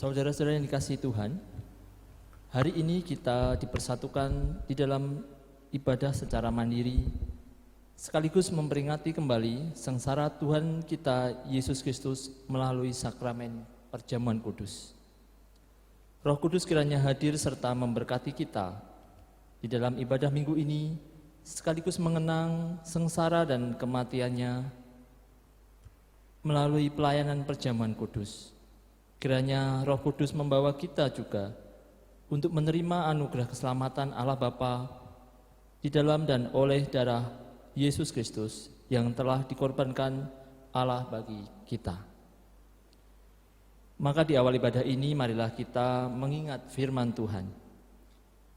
Saudara-saudara yang dikasihi Tuhan, hari ini kita dipersatukan di dalam ibadah secara mandiri, sekaligus memperingati kembali sengsara Tuhan kita Yesus Kristus melalui sakramen perjamuan kudus. Roh Kudus kiranya hadir serta memberkati kita di dalam ibadah minggu ini, sekaligus mengenang sengsara dan kematiannya melalui pelayanan perjamuan kudus. Kiranya Roh Kudus membawa kita juga untuk menerima anugerah keselamatan Allah Bapa di dalam dan oleh darah Yesus Kristus yang telah dikorbankan Allah bagi kita. Maka di awal ibadah ini marilah kita mengingat firman Tuhan.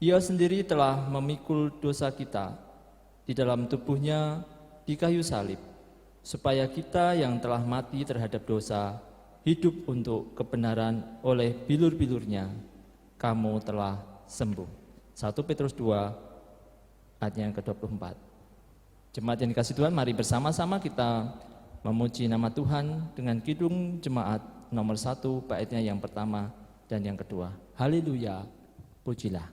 Ia sendiri telah memikul dosa kita di dalam tubuhnya di kayu salib, supaya kita yang telah mati terhadap dosa hidup untuk kebenaran oleh bilur-bilurnya, kamu telah sembuh. 1 Petrus 2 ayat yang ke-24. Jemaat yang dikasihi Tuhan, mari bersama-sama kita memuji nama Tuhan dengan kidung jemaat nomor 1 baitnya yang pertama dan yang kedua. Haleluya, pujilah.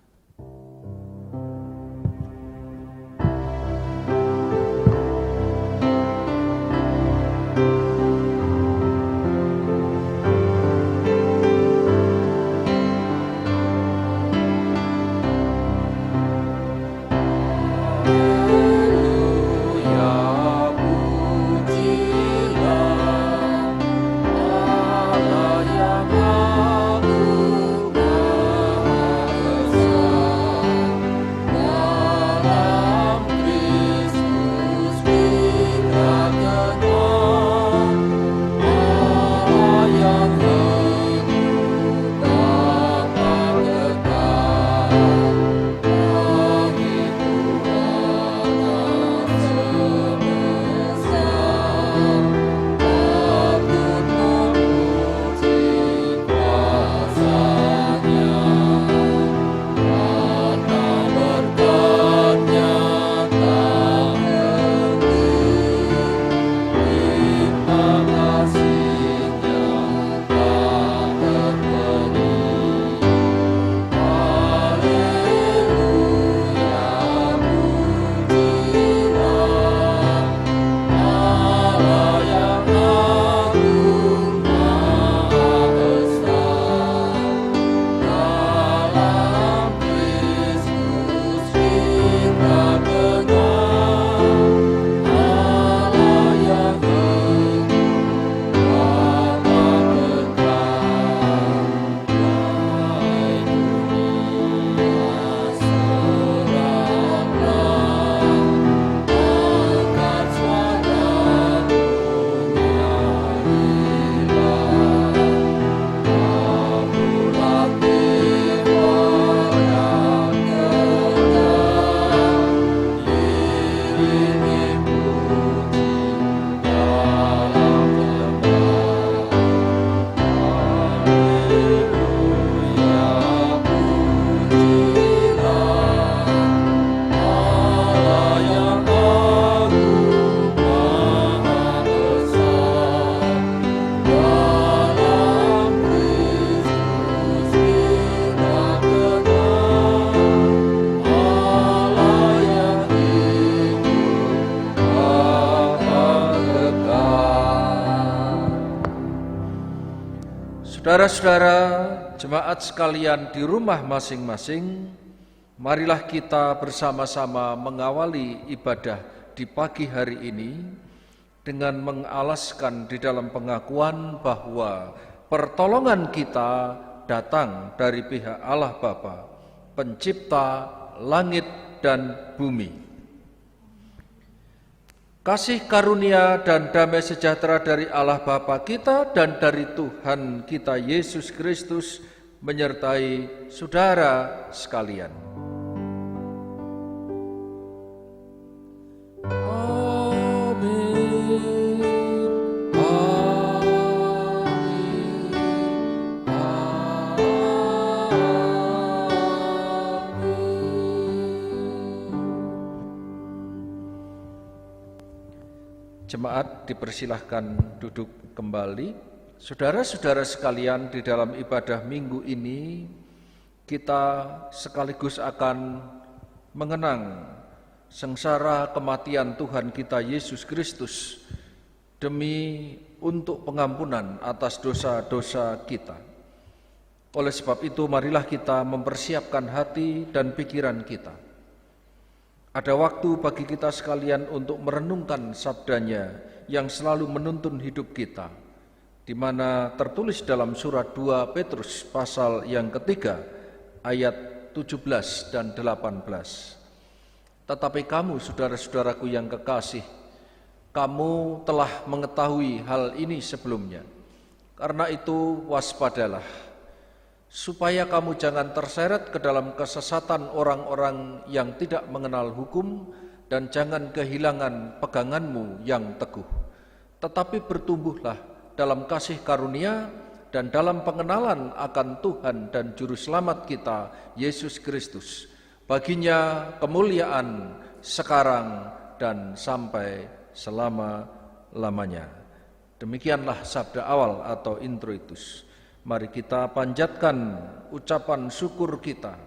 Saudara-saudara, jemaat sekalian di rumah masing-masing, marilah kita bersama-sama mengawali ibadah di pagi hari ini dengan mengalaskan di dalam pengakuan bahwa pertolongan kita datang dari pihak Allah Bapa, Pencipta langit dan bumi. Kasih karunia dan damai sejahtera dari Allah Bapa kita dan dari Tuhan kita Yesus Kristus menyertai saudara sekalian. Jemaat dipersilahkan duduk kembali. Saudara-saudara sekalian, di dalam ibadah minggu ini kita sekaligus akan mengenang sengsara kematian Tuhan kita Yesus Kristus demi untuk pengampunan atas dosa-dosa kita. Oleh sebab itu, marilah kita mempersiapkan hati dan pikiran kita. Ada waktu bagi kita sekalian untuk merenungkan sabdanya yang selalu menuntun hidup kita, di mana tertulis dalam surat 2 Petrus pasal yang ketiga ayat 17 dan 18. Tetapi kamu, saudara-saudaraku yang kekasih, kamu telah mengetahui hal ini sebelumnya. Karena itu waspadalah, supaya kamu jangan terseret ke dalam kesesatan orang-orang yang tidak mengenal hukum, dan jangan kehilangan peganganmu yang teguh. Tetapi bertumbuhlah dalam kasih karunia dan dalam pengenalan akan Tuhan dan Juru Selamat kita, Yesus Kristus. Baginya kemuliaan sekarang dan sampai selama-lamanya. Demikianlah sabda awal atau introitus. Mari kita panjatkan ucapan syukur kita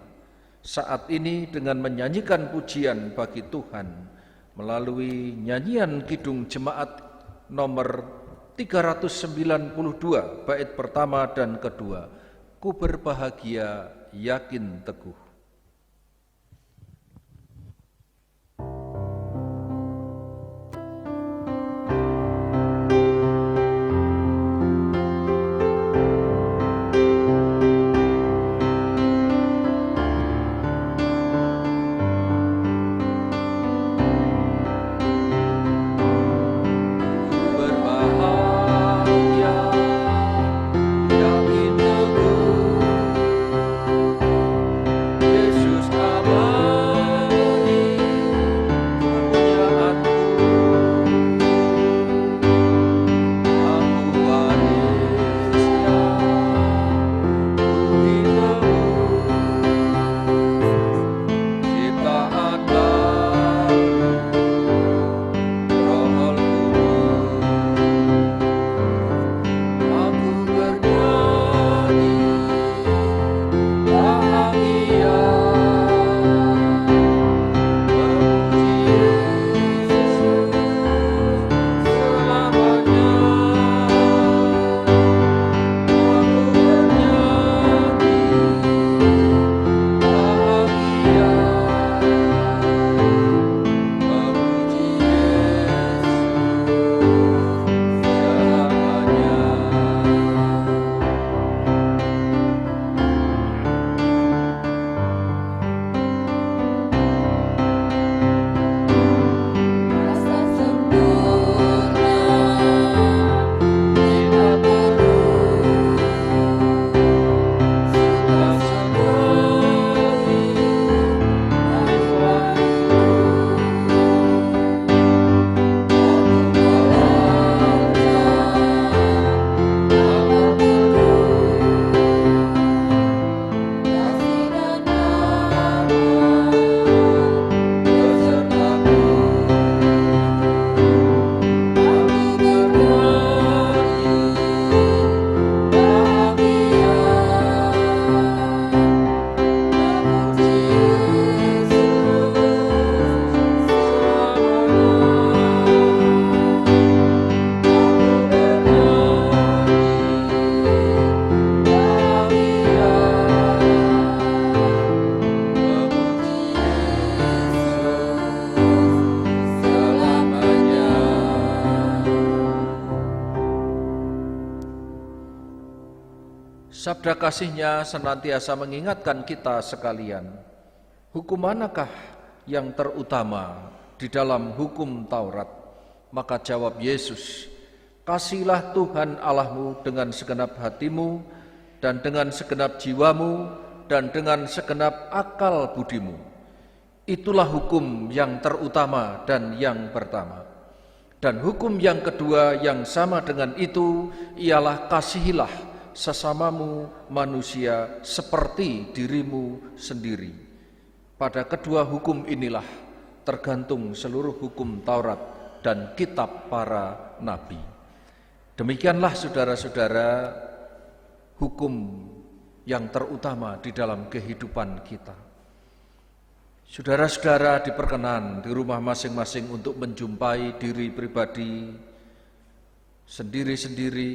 saat ini dengan menyanyikan pujian bagi Tuhan melalui nyanyian Kidung Jemaat nomor 392 bait pertama dan kedua. Ku berbahagia yakin teguh. Sabda kasih-Nya senantiasa mengingatkan kita sekalian, hukum manakah yang terutama di dalam hukum Taurat? Maka jawab Yesus, kasihilah Tuhan Allahmu dengan segenap hatimu, dan dengan segenap jiwamu, dan dengan segenap akal budimu. Itulah hukum yang terutama dan yang pertama. Dan hukum yang kedua yang sama dengan itu ialah kasihilah sesamamu manusia seperti dirimu sendiri. Pada kedua hukum inilah tergantung seluruh hukum Taurat dan kitab para nabi. Demikianlah saudara-saudara hukum yang terutama di dalam kehidupan kita. Saudara-saudara diperkenan di rumah masing-masing untuk menjumpai diri pribadi sendiri-sendiri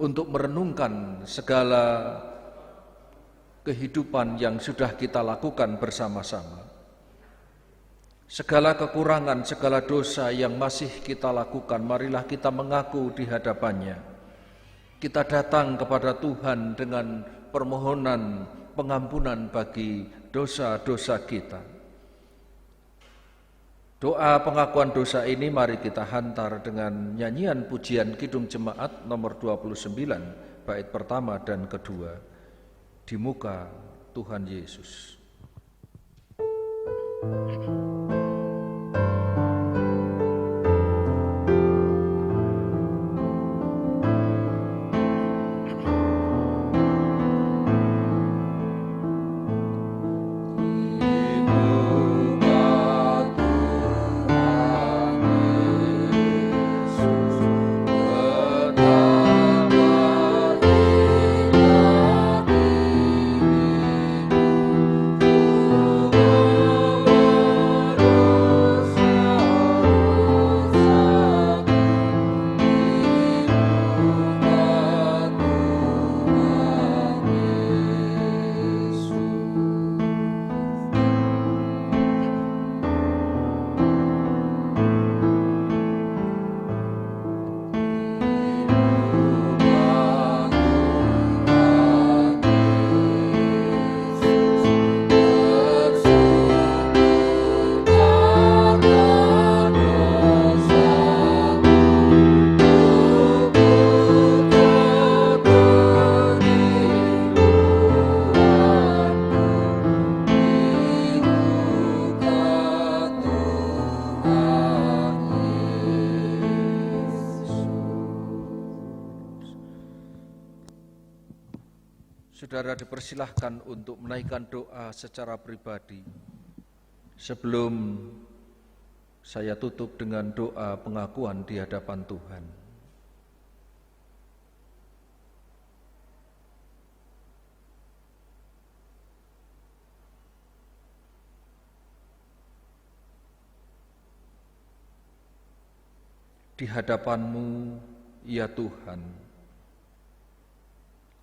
untuk merenungkan segala kehidupan yang sudah kita lakukan bersama-sama. Segala kekurangan, segala dosa yang masih kita lakukan, marilah kita mengaku di hadapannya. Kita datang kepada Tuhan dengan permohonan pengampunan bagi dosa-dosa kita. Doa pengakuan dosa ini mari kita hantar dengan nyanyian pujian Kidung Jemaat nomor 29, bait pertama dan kedua. Di muka Tuhan Yesus. Saudara dipersilahkan untuk menaikkan doa secara pribadi. Sebelum saya tutup dengan doa pengakuan di hadapan Tuhan. Di hadapan-Mu, ya Tuhan,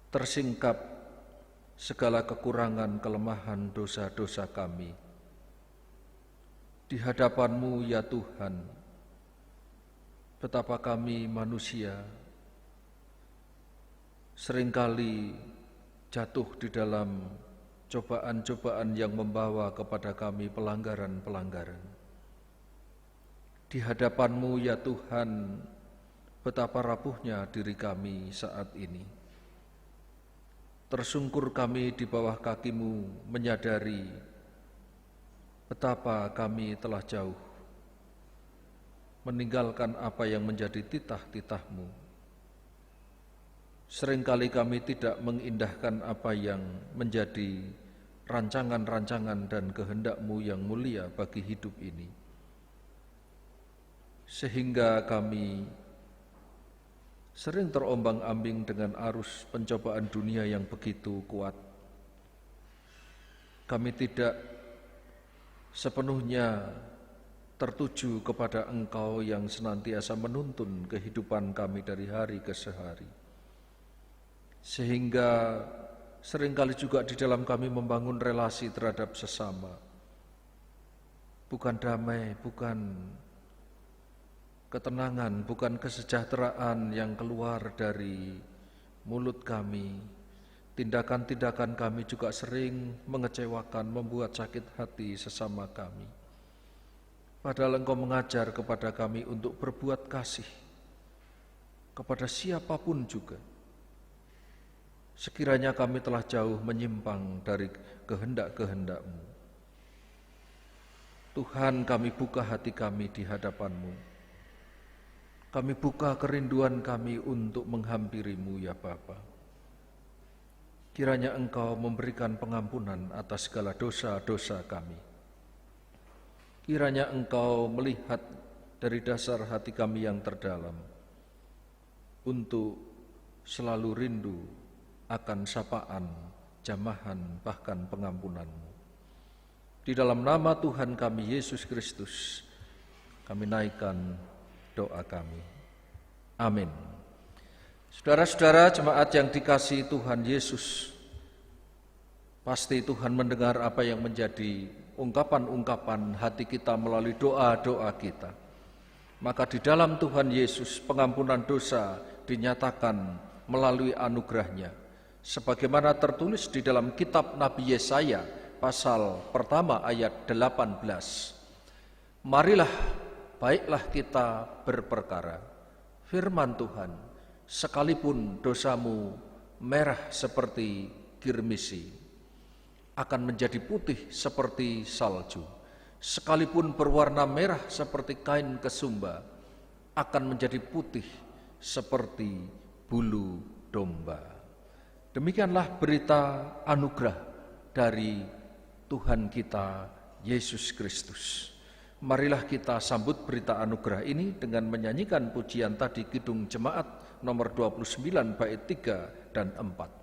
tersingkap segala kekurangan, kelemahan, dosa-dosa kami. Di hadapan-Mu, ya Tuhan, betapa kami manusia seringkali jatuh di dalam cobaan-cobaan yang membawa kepada kami pelanggaran-pelanggaran. Di hadapan-Mu, ya Tuhan, betapa rapuhnya diri kami saat ini. Tersungkur kami di bawah kaki-Mu, menyadari betapa kami telah jauh meninggalkan apa yang menjadi titah-titah-Mu. Seringkali kami tidak mengindahkan apa yang menjadi rancangan-rancangan dan kehendak-Mu yang mulia bagi hidup ini. Sehingga kami sering terombang-ambing dengan arus pencobaan dunia yang begitu kuat. Kami tidak sepenuhnya tertuju kepada Engkau yang senantiasa menuntun kehidupan kami dari hari ke hari. Sehingga seringkali juga di dalam kami membangun relasi terhadap sesama. Bukan damai, bukan ketenangan, bukan kesejahteraan yang keluar dari mulut kami. Tindakan-tindakan kami juga sering mengecewakan, membuat sakit hati sesama kami. Padahal Engkau mengajar kepada kami untuk berbuat kasih kepada siapapun juga. Sekiranya kami telah jauh menyimpang dari kehendak-kehendak-Mu. Tuhan, kami buka hati kami di hadapan-Mu. Kami buka kerinduan kami untuk menghampiri-Mu, ya Bapa. Kiranya Engkau memberikan pengampunan atas segala dosa-dosa kami. Kiranya Engkau melihat dari dasar hati kami yang terdalam. untuk selalu rindu akan sapaan, jamahan, bahkan pengampunan-Mu. Di dalam nama Tuhan kami Yesus Kristus, kami naikkan doa kami. Amin. Saudara-saudara jemaat yang dikasihi Tuhan Yesus, pasti Tuhan mendengar apa yang menjadi ungkapan-ungkapan hati kita melalui doa-doa kita. Maka di dalam Tuhan Yesus pengampunan dosa dinyatakan melalui anugerah-Nya. Sebagaimana tertulis di dalam kitab Nabi Yesaya pasal pertama ayat 18. Marilah, baiklah kita berperkara. Firman Tuhan, sekalipun dosamu merah seperti kirmisi, akan menjadi putih seperti salju. Sekalipun berwarna merah seperti kain kesumba, akan menjadi putih seperti bulu domba. Demikianlah berita anugerah dari Tuhan kita Yesus Kristus. Marilah kita sambut berita anugerah ini dengan menyanyikan pujian tadi Kidung Jemaat nomor 29 bait 3 dan 4.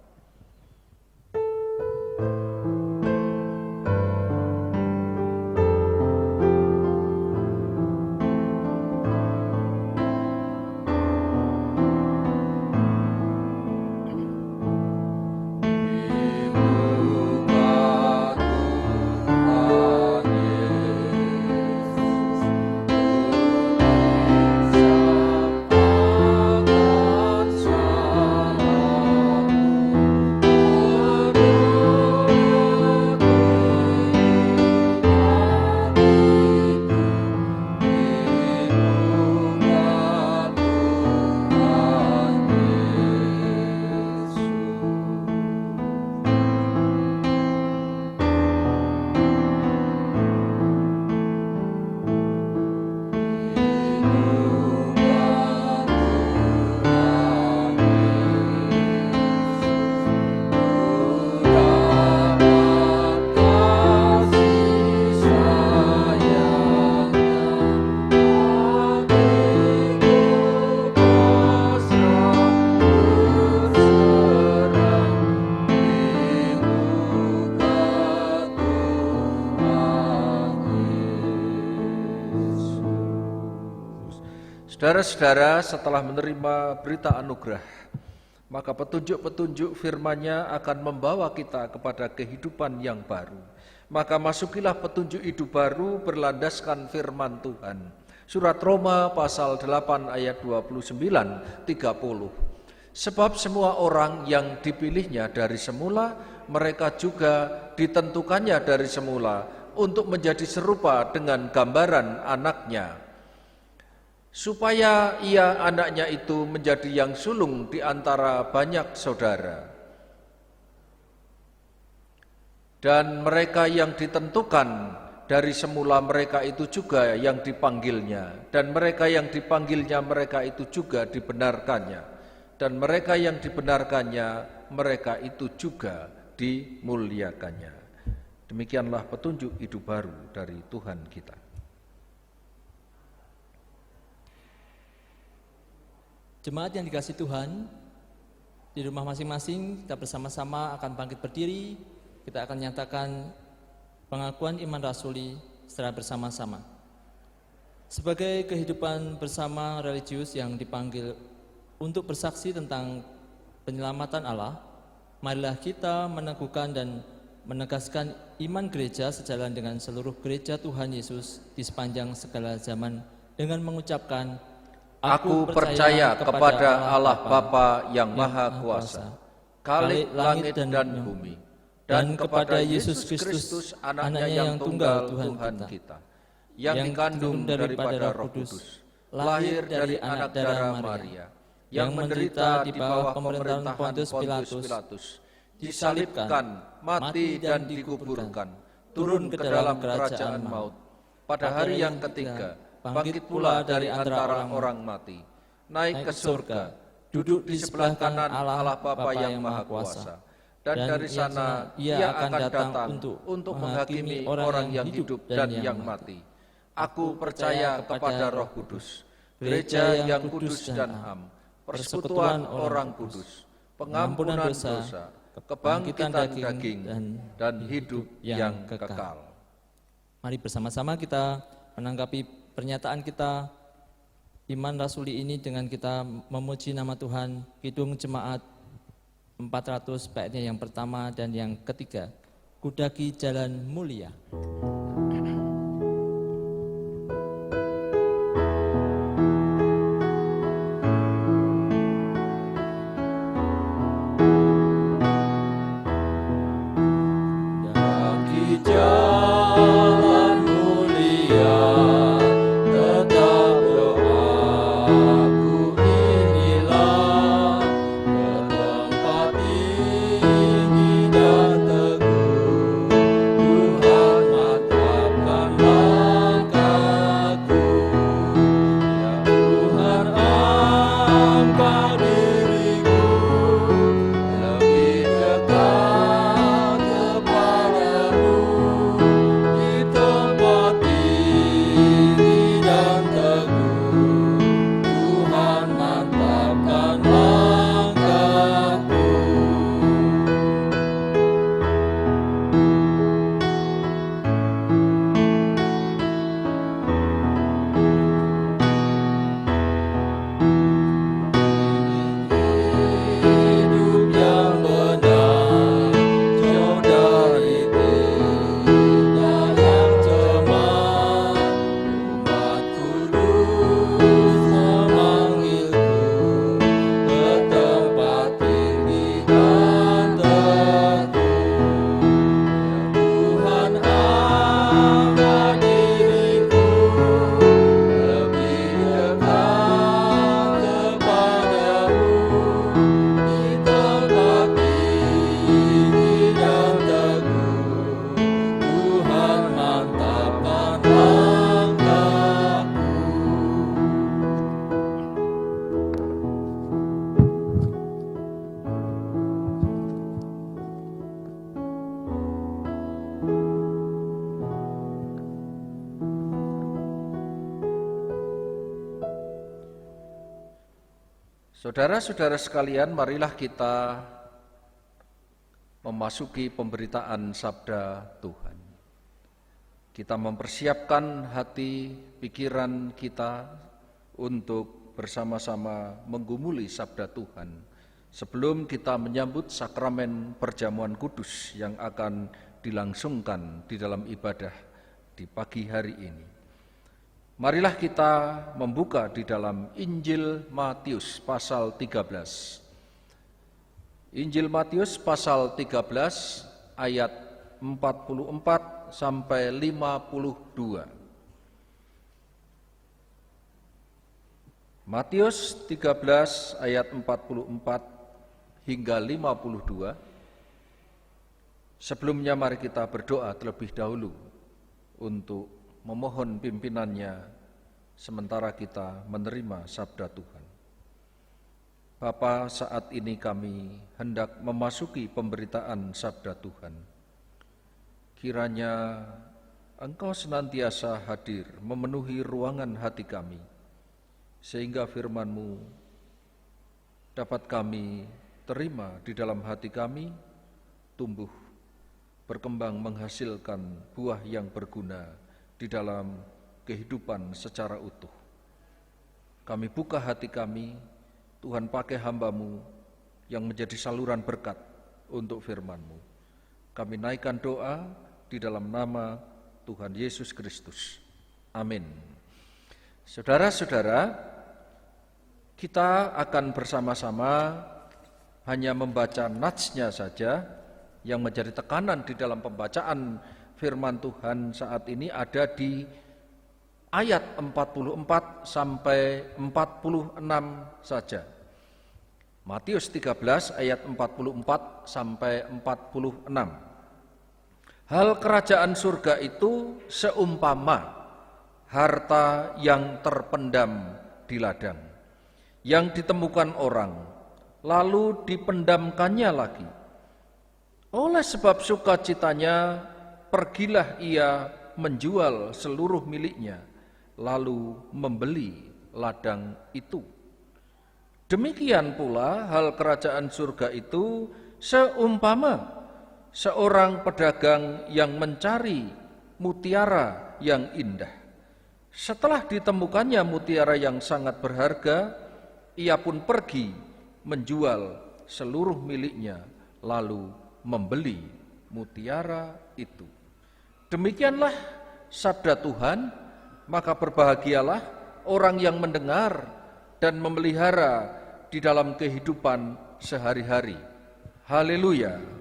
Saudara-saudara, setelah menerima berita anugerah, maka petunjuk-petunjuk firman-Nya akan membawa kita kepada kehidupan yang baru. Maka masukilah petunjuk hidup baru berlandaskan firman Tuhan. Surat Roma pasal 8 ayat 29-30. Sebab semua orang yang dipilihnya dari semula, mereka juga ditentukannya dari semula untuk menjadi serupa dengan gambaran anaknya, supaya ia anaknya itu menjadi yang sulung di antara banyak saudara. Dan mereka yang ditentukan dari semula, mereka itu juga yang dipanggilnya. Dan mereka yang dipanggilnya, mereka itu juga dibenarkannya. Dan mereka yang dibenarkannya, mereka itu juga dimuliakannya. Demikianlah petunjuk hidup baru dari Tuhan kita. Jemaat yang dikasihi Tuhan, di rumah masing-masing kita bersama-sama akan bangkit berdiri. Kita akan nyatakan pengakuan iman rasuli secara bersama-sama. Sebagai kehidupan bersama religius yang dipanggil untuk bersaksi tentang penyelamatan Allah, marilah kita meneguhkan dan menegaskan iman gereja sejalan dengan seluruh gereja Tuhan Yesus di sepanjang segala zaman dengan mengucapkan, Aku percaya kepada Allah Bapa yang Maha Kuasa, Khalik langit dan bumi, dan kepada Yesus Kristus, anaknya yang tunggal Tuhan kita, yang dikandung daripada Roh Kudus, lahir dari anak darah Maria, yang menderita di bawah pemerintahan Pontius Pilatus, disalibkan, mati dan dikuburkan, turun ke dalam kerajaan maut, pada hari yang ketiga bangkit pula dari antara orang mati, naik ke surga, duduk di sebelah kanan Allah Bapa yang Maha Kuasa, dan dari sana ia akan datang untuk menghakimi orang yang hidup dan yang mati. Aku percaya kepada Roh Kudus, gereja yang kudus dan am, persekutuan orang kudus, pengampunan dosa, kebangkitan daging, dan hidup yang kekal. Mari bersama-sama kita menanggapi pernyataan kita iman rasuli ini dengan kita memuji nama Tuhan. Kidung Jemaat 400 baitnya yang pertama dan yang ketiga, Kudaki Jalan Mulia. Saudara-saudara sekalian, marilah kita memasuki pemberitaan sabda Tuhan. Kita mempersiapkan hati, pikiran kita untuk bersama-sama menggumuli sabda Tuhan sebelum kita menyambut sakramen perjamuan kudus yang akan dilangsungkan di dalam ibadah di pagi hari ini. Marilah kita membuka di dalam Injil Matius pasal 13. Injil Matius pasal 13 ayat 44 sampai 52. Matius 13 ayat 44 hingga 52. Sebelumnya mari kita berdoa terlebih dahulu untuk memohon pimpinannya sementara kita menerima sabda Tuhan. Bapa, saat ini kami hendak memasuki pemberitaan sabda Tuhan. Kiranya Engkau senantiasa hadir memenuhi ruangan hati kami, sehingga firman-Mu dapat kami terima di dalam hati kami, tumbuh, berkembang menghasilkan buah yang berguna di dalam kehidupan secara utuh. Kami buka hati kami, Tuhan pakai hamba-Mu yang menjadi saluran berkat untuk firman-Mu. Kami naikkan doa di dalam nama Tuhan Yesus Kristus. Amin. Saudara-saudara, kita akan bersama-sama hanya membaca natsnya saja. Yang menjadi tekanan di dalam pembacaan firman Tuhan saat ini ada di ayat 44 sampai 46 saja. Matius 13 ayat 44 sampai 46. Hal kerajaan surga itu seumpama harta yang terpendam di ladang, yang ditemukan orang, lalu dipendamkannya lagi. Oleh sebab sukacitanya, pergilah ia menjual seluruh miliknya, lalu membeli ladang itu. Demikian pula hal kerajaan surga itu seumpama seorang pedagang yang mencari mutiara yang indah. Setelah ditemukannya mutiara yang sangat berharga, ia pun pergi menjual seluruh miliknya lalu membeli mutiara itu. Demikianlah sabda Tuhan, maka berbahagialah orang yang mendengar dan memelihara di dalam kehidupan sehari-hari. Haleluya.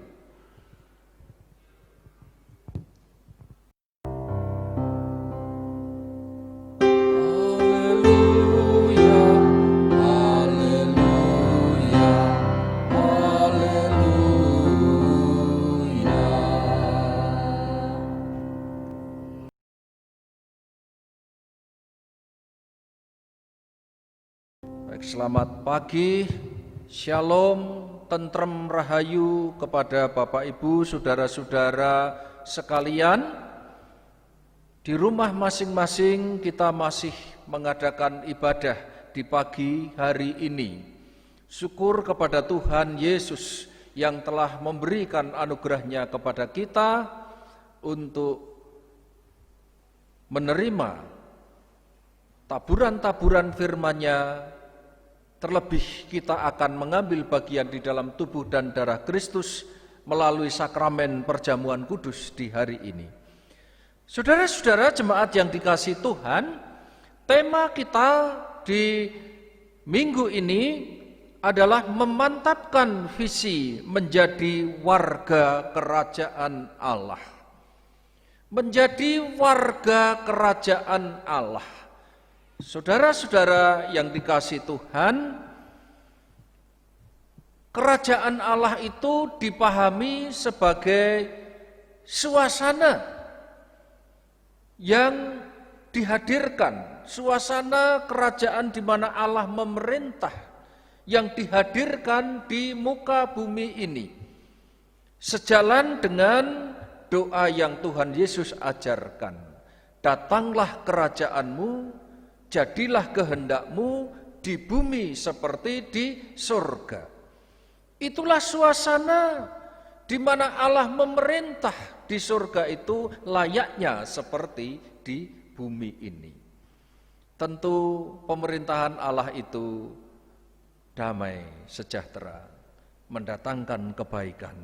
Selamat pagi, shalom, tentrem rahayu kepada Bapak Ibu, saudara-saudara sekalian. Di rumah masing-masing kita masih mengadakan ibadah di pagi hari ini. Syukur kepada Tuhan Yesus yang telah memberikan anugerahnya kepada kita untuk menerima taburan-taburan firman-Nya. Terlebih kita akan mengambil bagian di dalam tubuh dan darah Kristus melalui sakramen perjamuan kudus di hari ini. Saudara-saudara jemaat yang dikasihi Tuhan, tema kita di minggu ini adalah memantapkan visi menjadi warga kerajaan Allah. Menjadi warga kerajaan Allah. Saudara-saudara yang dikasihi Tuhan, kerajaan Allah itu dipahami sebagai suasana yang dihadirkan, suasana kerajaan di mana Allah memerintah yang dihadirkan di muka bumi ini. Sejalan dengan doa yang Tuhan Yesus ajarkan, datanglah kerajaanmu, jadilah kehendakmu di bumi seperti di surga. Itulah suasana di mana Allah memerintah di surga itu layaknya seperti di bumi ini. Tentu pemerintahan Allah itu damai, sejahtera, mendatangkan kebaikan.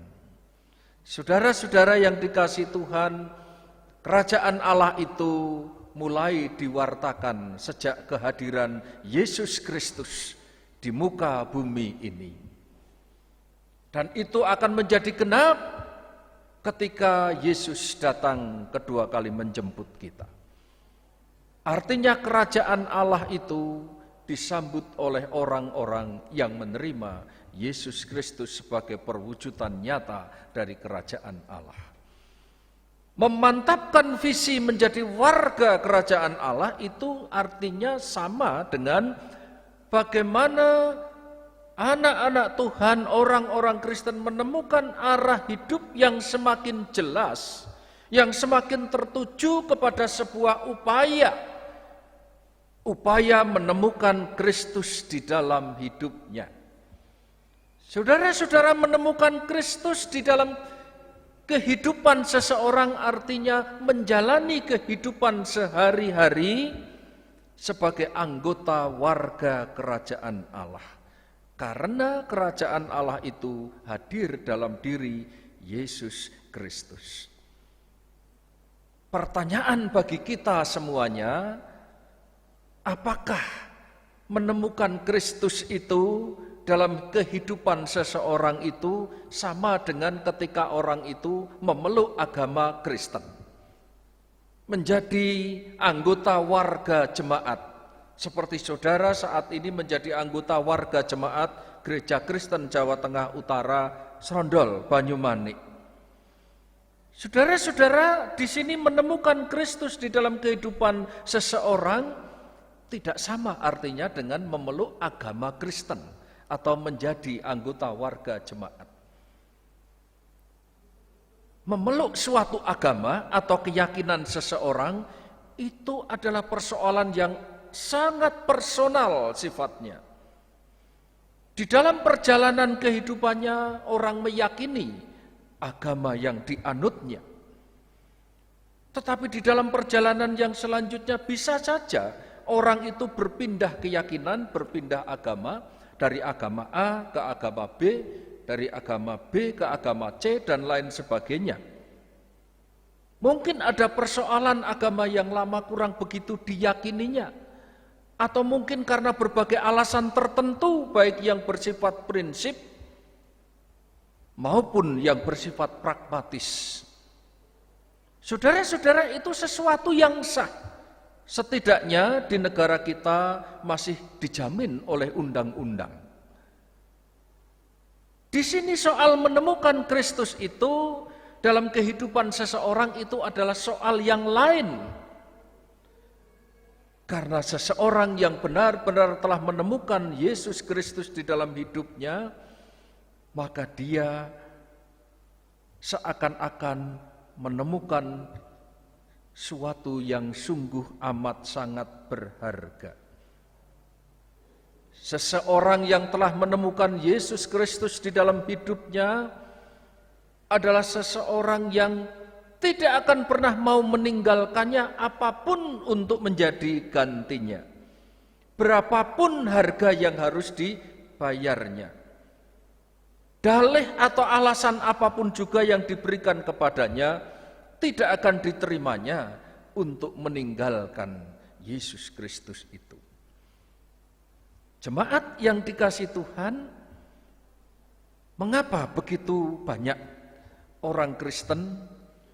Saudara-saudara yang dikasihi Tuhan, kerajaan Allah itu mulai diwartakan sejak kehadiran Yesus Kristus di muka bumi ini. Dan itu akan menjadi genap ketika Yesus datang kedua kali menjemput kita. Artinya kerajaan Allah itu disambut oleh orang-orang yang menerima Yesus Kristus sebagai perwujudan nyata dari kerajaan Allah. Memantapkan visi menjadi warga kerajaan Allah itu artinya sama dengan bagaimana anak-anak Tuhan, orang-orang Kristen menemukan arah hidup yang semakin jelas, yang semakin tertuju kepada sebuah upaya menemukan Kristus di dalam hidupnya. Saudara-saudara, menemukan Kristus di dalam kehidupan seseorang artinya menjalani kehidupan sehari-hari sebagai anggota warga kerajaan Allah. Karena kerajaan Allah itu hadir dalam diri Yesus Kristus. Pertanyaan bagi kita semuanya, apakah menemukan Kristus itu dalam kehidupan seseorang itu sama dengan ketika orang itu memeluk agama Kristen, menjadi anggota warga jemaat, seperti saudara saat ini menjadi anggota warga jemaat Gereja Kristen Jawa Tengah Utara, Srondol, Banyumanik. Saudara-saudara di sini menemukan Kristus di dalam kehidupan seseorang tidak sama artinya dengan memeluk agama Kristen atau menjadi anggota warga jemaat. Memeluk suatu agama atau keyakinan seseorang itu adalah persoalan yang sangat personal sifatnya. Di dalam perjalanan kehidupannya orang meyakini agama yang dianutnya. Tetapi di dalam perjalanan yang selanjutnya bisa saja orang itu berpindah keyakinan, berpindah agama, dari agama A ke agama B, dari agama B ke agama C, dan lain sebagainya. Mungkin ada persoalan agama yang lama kurang begitu diyakininya. Atau mungkin karena berbagai alasan tertentu, baik yang bersifat prinsip maupun yang bersifat pragmatis. Saudara-saudara, itu sesuatu yang sah. Setidaknya di negara kita masih dijamin oleh undang-undang. Di sini soal menemukan Kristus itu dalam kehidupan seseorang itu adalah soal yang lain. Karena seseorang yang benar-benar telah menemukan Yesus Kristus di dalam hidupnya, maka dia seakan-akan menemukan suatu yang sungguh amat sangat berharga. Seseorang yang telah menemukan Yesus Kristus di dalam hidupnya adalah seseorang yang tidak akan pernah mau meninggalkannya apapun untuk menjadi gantinya. Berapapun harga yang harus dibayarnya. Dalih atau alasan apapun juga yang diberikan kepadanya tidak akan diterimanya untuk meninggalkan Yesus Kristus itu. Jemaat yang dikasihi Tuhan, mengapa begitu banyak orang Kristen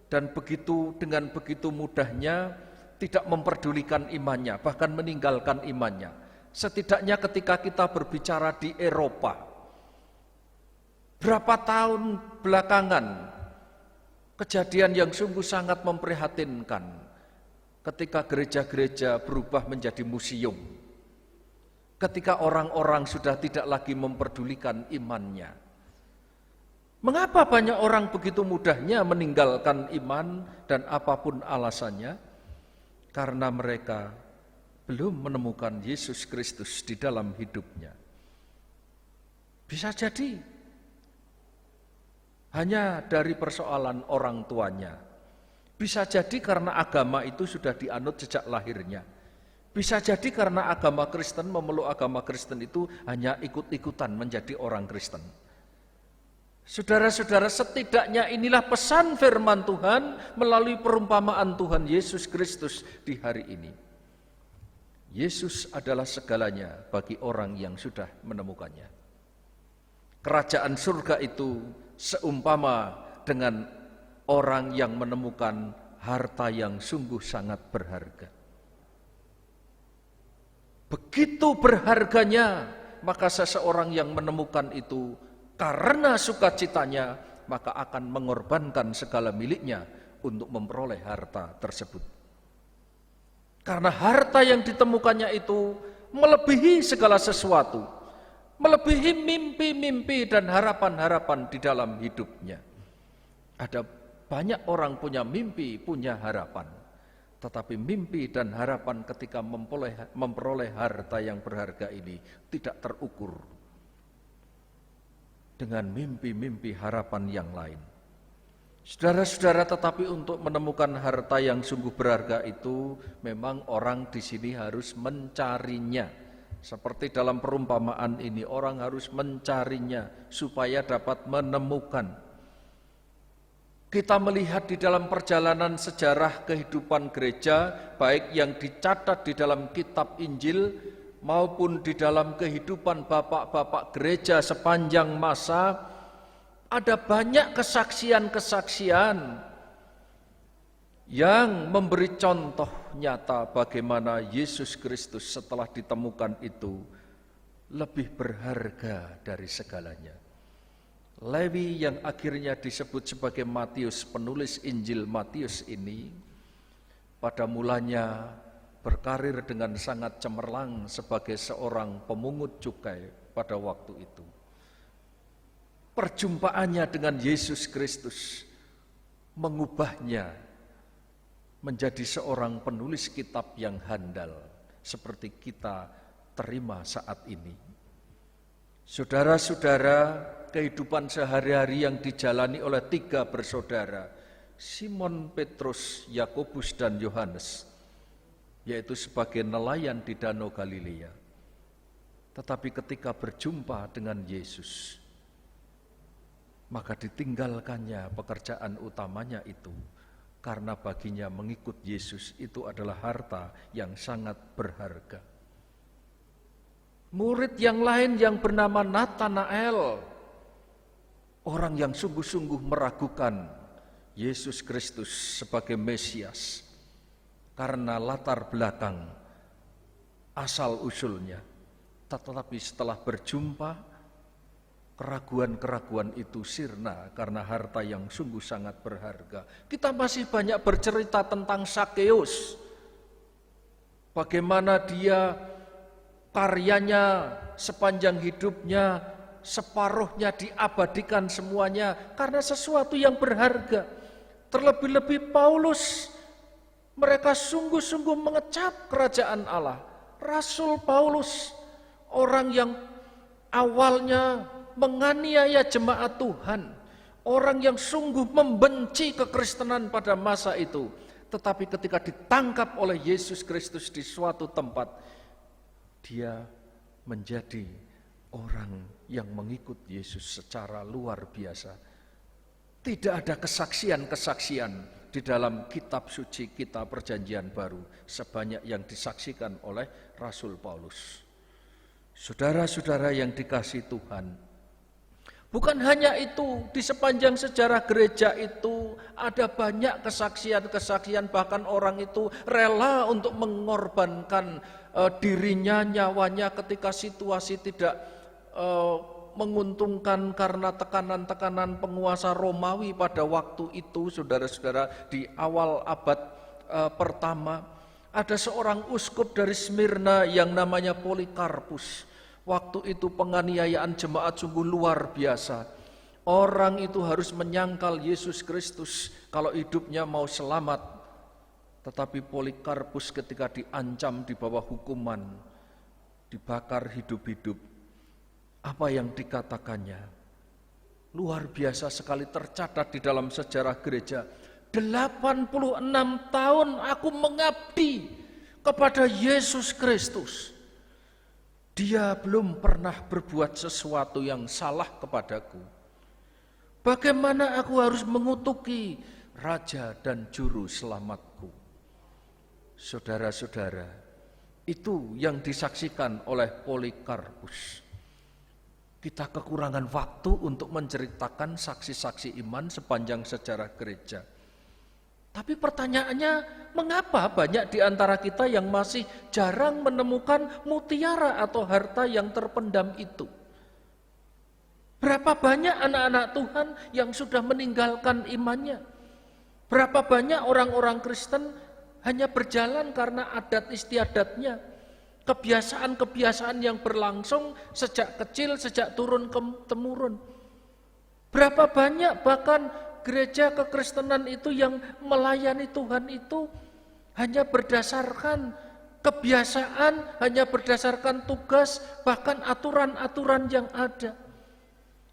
dan dengan begitu mudahnya tidak memperdulikan imannya, bahkan meninggalkan imannya. Setidaknya ketika kita berbicara di Eropa, berapa tahun belakangan kejadian yang sungguh sangat memprihatinkan ketika gereja-gereja berubah menjadi museum, ketika orang-orang sudah tidak lagi memperdulikan imannya. Mengapa banyak orang begitu mudahnya meninggalkan iman dan apapun alasannya? Karena mereka belum menemukan Yesus Kristus di dalam hidupnya. Bisa jadi hanya dari persoalan orang tuanya. Bisa jadi karena agama itu sudah dianut sejak lahirnya. Bisa jadi karena agama Kristen, memeluk agama Kristen itu hanya ikut-ikutan menjadi orang Kristen. Saudara-saudara, setidaknya inilah pesan firman Tuhan melalui perumpamaan Tuhan Yesus Kristus di hari ini. Yesus adalah segalanya bagi orang yang sudah menemukannya. Kerajaan surga itu seumpama dengan orang yang menemukan harta yang sungguh sangat berharga. Begitu berharganya, maka seseorang yang menemukan itu karena sukacitanya, maka akan mengorbankan segala miliknya untuk memperoleh harta tersebut. Karena harta yang ditemukannya itu melebihi segala sesuatu, melebihi mimpi-mimpi dan harapan-harapan di dalam hidupnya. Ada banyak orang punya mimpi, punya harapan, tetapi mimpi dan harapan ketika memperoleh harta yang berharga ini tidak terukur dengan mimpi-mimpi harapan yang lain. Saudara-saudara, tetapi untuk menemukan harta yang sungguh berharga itu memang orang di sini harus mencarinya. Seperti dalam perumpamaan ini, orang harus mencarinya supaya dapat menemukan. Kita melihat di dalam perjalanan sejarah kehidupan gereja, baik yang dicatat di dalam kitab Injil maupun di dalam kehidupan bapak-bapak gereja sepanjang masa, ada banyak kesaksian-kesaksian yang memberi contoh nyata bagaimana Yesus Kristus setelah ditemukan itu lebih berharga dari segalanya. Lewi yang akhirnya disebut sebagai Matius, penulis Injil Matius ini, pada mulanya berkarir dengan sangat cemerlang sebagai seorang pemungut cukai pada waktu itu. Perjumpaannya dengan Yesus Kristus mengubahnya menjadi seorang penulis kitab yang handal seperti kita terima saat ini. Saudara-saudara, kehidupan sehari-hari yang dijalani oleh 3 bersaudara, Simon, Petrus, Yakobus, dan Yohanes, yaitu sebagai nelayan di Danau Galilea. Tetapi ketika berjumpa dengan Yesus, maka ditinggalkannya pekerjaan utamanya itu, karena baginya mengikut Yesus itu adalah harta yang sangat berharga. Murid yang lain yang bernama Natanael, orang yang sungguh-sungguh meragukan Yesus Kristus sebagai Mesias karena latar belakang asal-usulnya. Tetapi setelah berjumpa, keraguan-keraguan itu sirna karena harta yang sungguh sangat berharga. Kita masih banyak bercerita tentang Sakeus, bagaimana dia karyanya sepanjang hidupnya, separuhnya diabadikan semuanya karena sesuatu yang berharga. Terlebih-lebih Paulus, mereka sungguh-sungguh mengecap kerajaan Allah. Rasul Paulus, orang yang awalnya menganiaya jemaat Tuhan, orang yang sungguh membenci kekristenan pada masa itu, tetapi ketika ditangkap oleh Yesus Kristus di suatu tempat, dia menjadi orang yang mengikut Yesus secara luar biasa. Tidak ada kesaksian-kesaksian di dalam kitab suci kita Perjanjian Baru sebanyak yang disaksikan oleh Rasul Paulus. Saudara-saudara yang dikasihi Tuhan, bukan hanya itu, di sepanjang sejarah gereja itu ada banyak kesaksian-kesaksian, bahkan orang itu rela untuk mengorbankan dirinya, nyawanya ketika situasi tidak menguntungkan karena tekanan-tekanan penguasa Romawi pada waktu itu. Saudara-saudara, di awal abad pertama ada seorang uskup dari Smyrna yang namanya Polikarpus. Waktu itu penganiayaan jemaat sungguh luar biasa. Orang itu harus menyangkal Yesus Kristus kalau hidupnya mau selamat. Tetapi Polikarpus ketika diancam di bawah hukuman, dibakar hidup-hidup, apa yang dikatakannya? Luar biasa sekali, tercatat di dalam sejarah gereja. 86 tahun aku mengabdi kepada Yesus Kristus. Dia belum pernah berbuat sesuatu yang salah kepadaku. Bagaimana aku harus mengutuki Raja dan Juru Selamatku? Saudara-saudara, itu yang disaksikan oleh Polikarpus. Kita kekurangan waktu untuk menceritakan saksi-saksi iman sepanjang sejarah gereja. Tapi pertanyaannya, mengapa banyak di antara kita yang masih jarang menemukan mutiara atau harta yang terpendam itu? Berapa banyak anak-anak Tuhan yang sudah meninggalkan imannya? Berapa banyak orang-orang Kristen hanya berjalan karena adat istiadatnya, kebiasaan-kebiasaan yang berlangsung sejak kecil, sejak turun-temurun. Berapa banyak bahkan gereja kekristenan itu yang melayani Tuhan itu hanya berdasarkan kebiasaan, hanya berdasarkan tugas, bahkan aturan-aturan yang ada.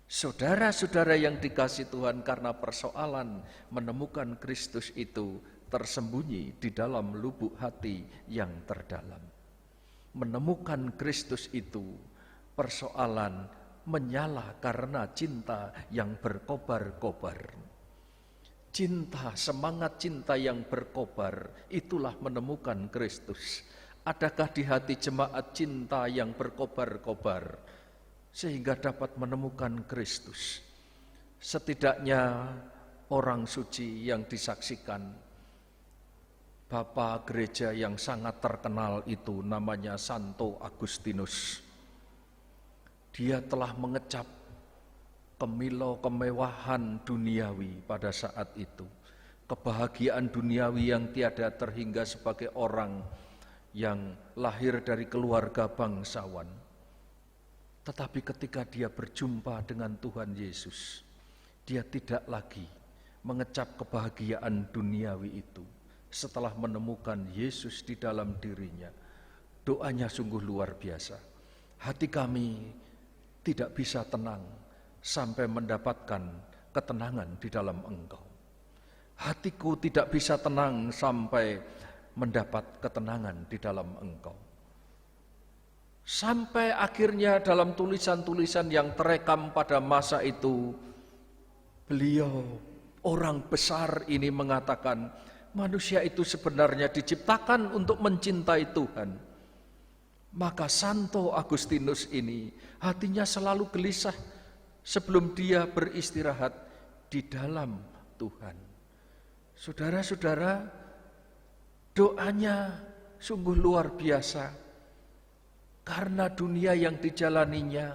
Saudara-saudara yang dikasihi Tuhan, karena persoalan menemukan Kristus itu tersembunyi di dalam lubuk hati yang terdalam. Menemukan Kristus itu persoalan menyala karena cinta yang berkobar-kobar. Cinta, semangat cinta yang berkobar, itulah menemukan Kristus. Adakah di hati jemaat cinta yang berkobar-kobar sehingga dapat menemukan Kristus? Setidaknya orang suci yang disaksikan, Bapak gereja yang sangat terkenal itu namanya Santo Agustinus. Dia telah mengecap kemewahan duniawi pada saat itu. Kebahagiaan duniawi yang tiada terhingga sebagai orang yang lahir dari keluarga bangsawan. Tetapi ketika dia berjumpa dengan Tuhan Yesus, dia tidak lagi mengecap kebahagiaan duniawi itu. Setelah menemukan Yesus di dalam dirinya, doanya sungguh luar biasa. Hati kami tidak bisa tenang sampai mendapatkan ketenangan di dalam Engkau. Hatiku tidak bisa tenang sampai mendapat ketenangan di dalam Engkau. Sampai akhirnya dalam tulisan-tulisan yang terekam pada masa itu, beliau, orang besar ini mengatakan, manusia itu sebenarnya diciptakan untuk mencintai Tuhan. Maka Santo Agustinus ini hatinya selalu gelisah sebelum dia beristirahat di dalam Tuhan. Saudara-saudara, doanya sungguh luar biasa. Karena dunia yang dijalaninya,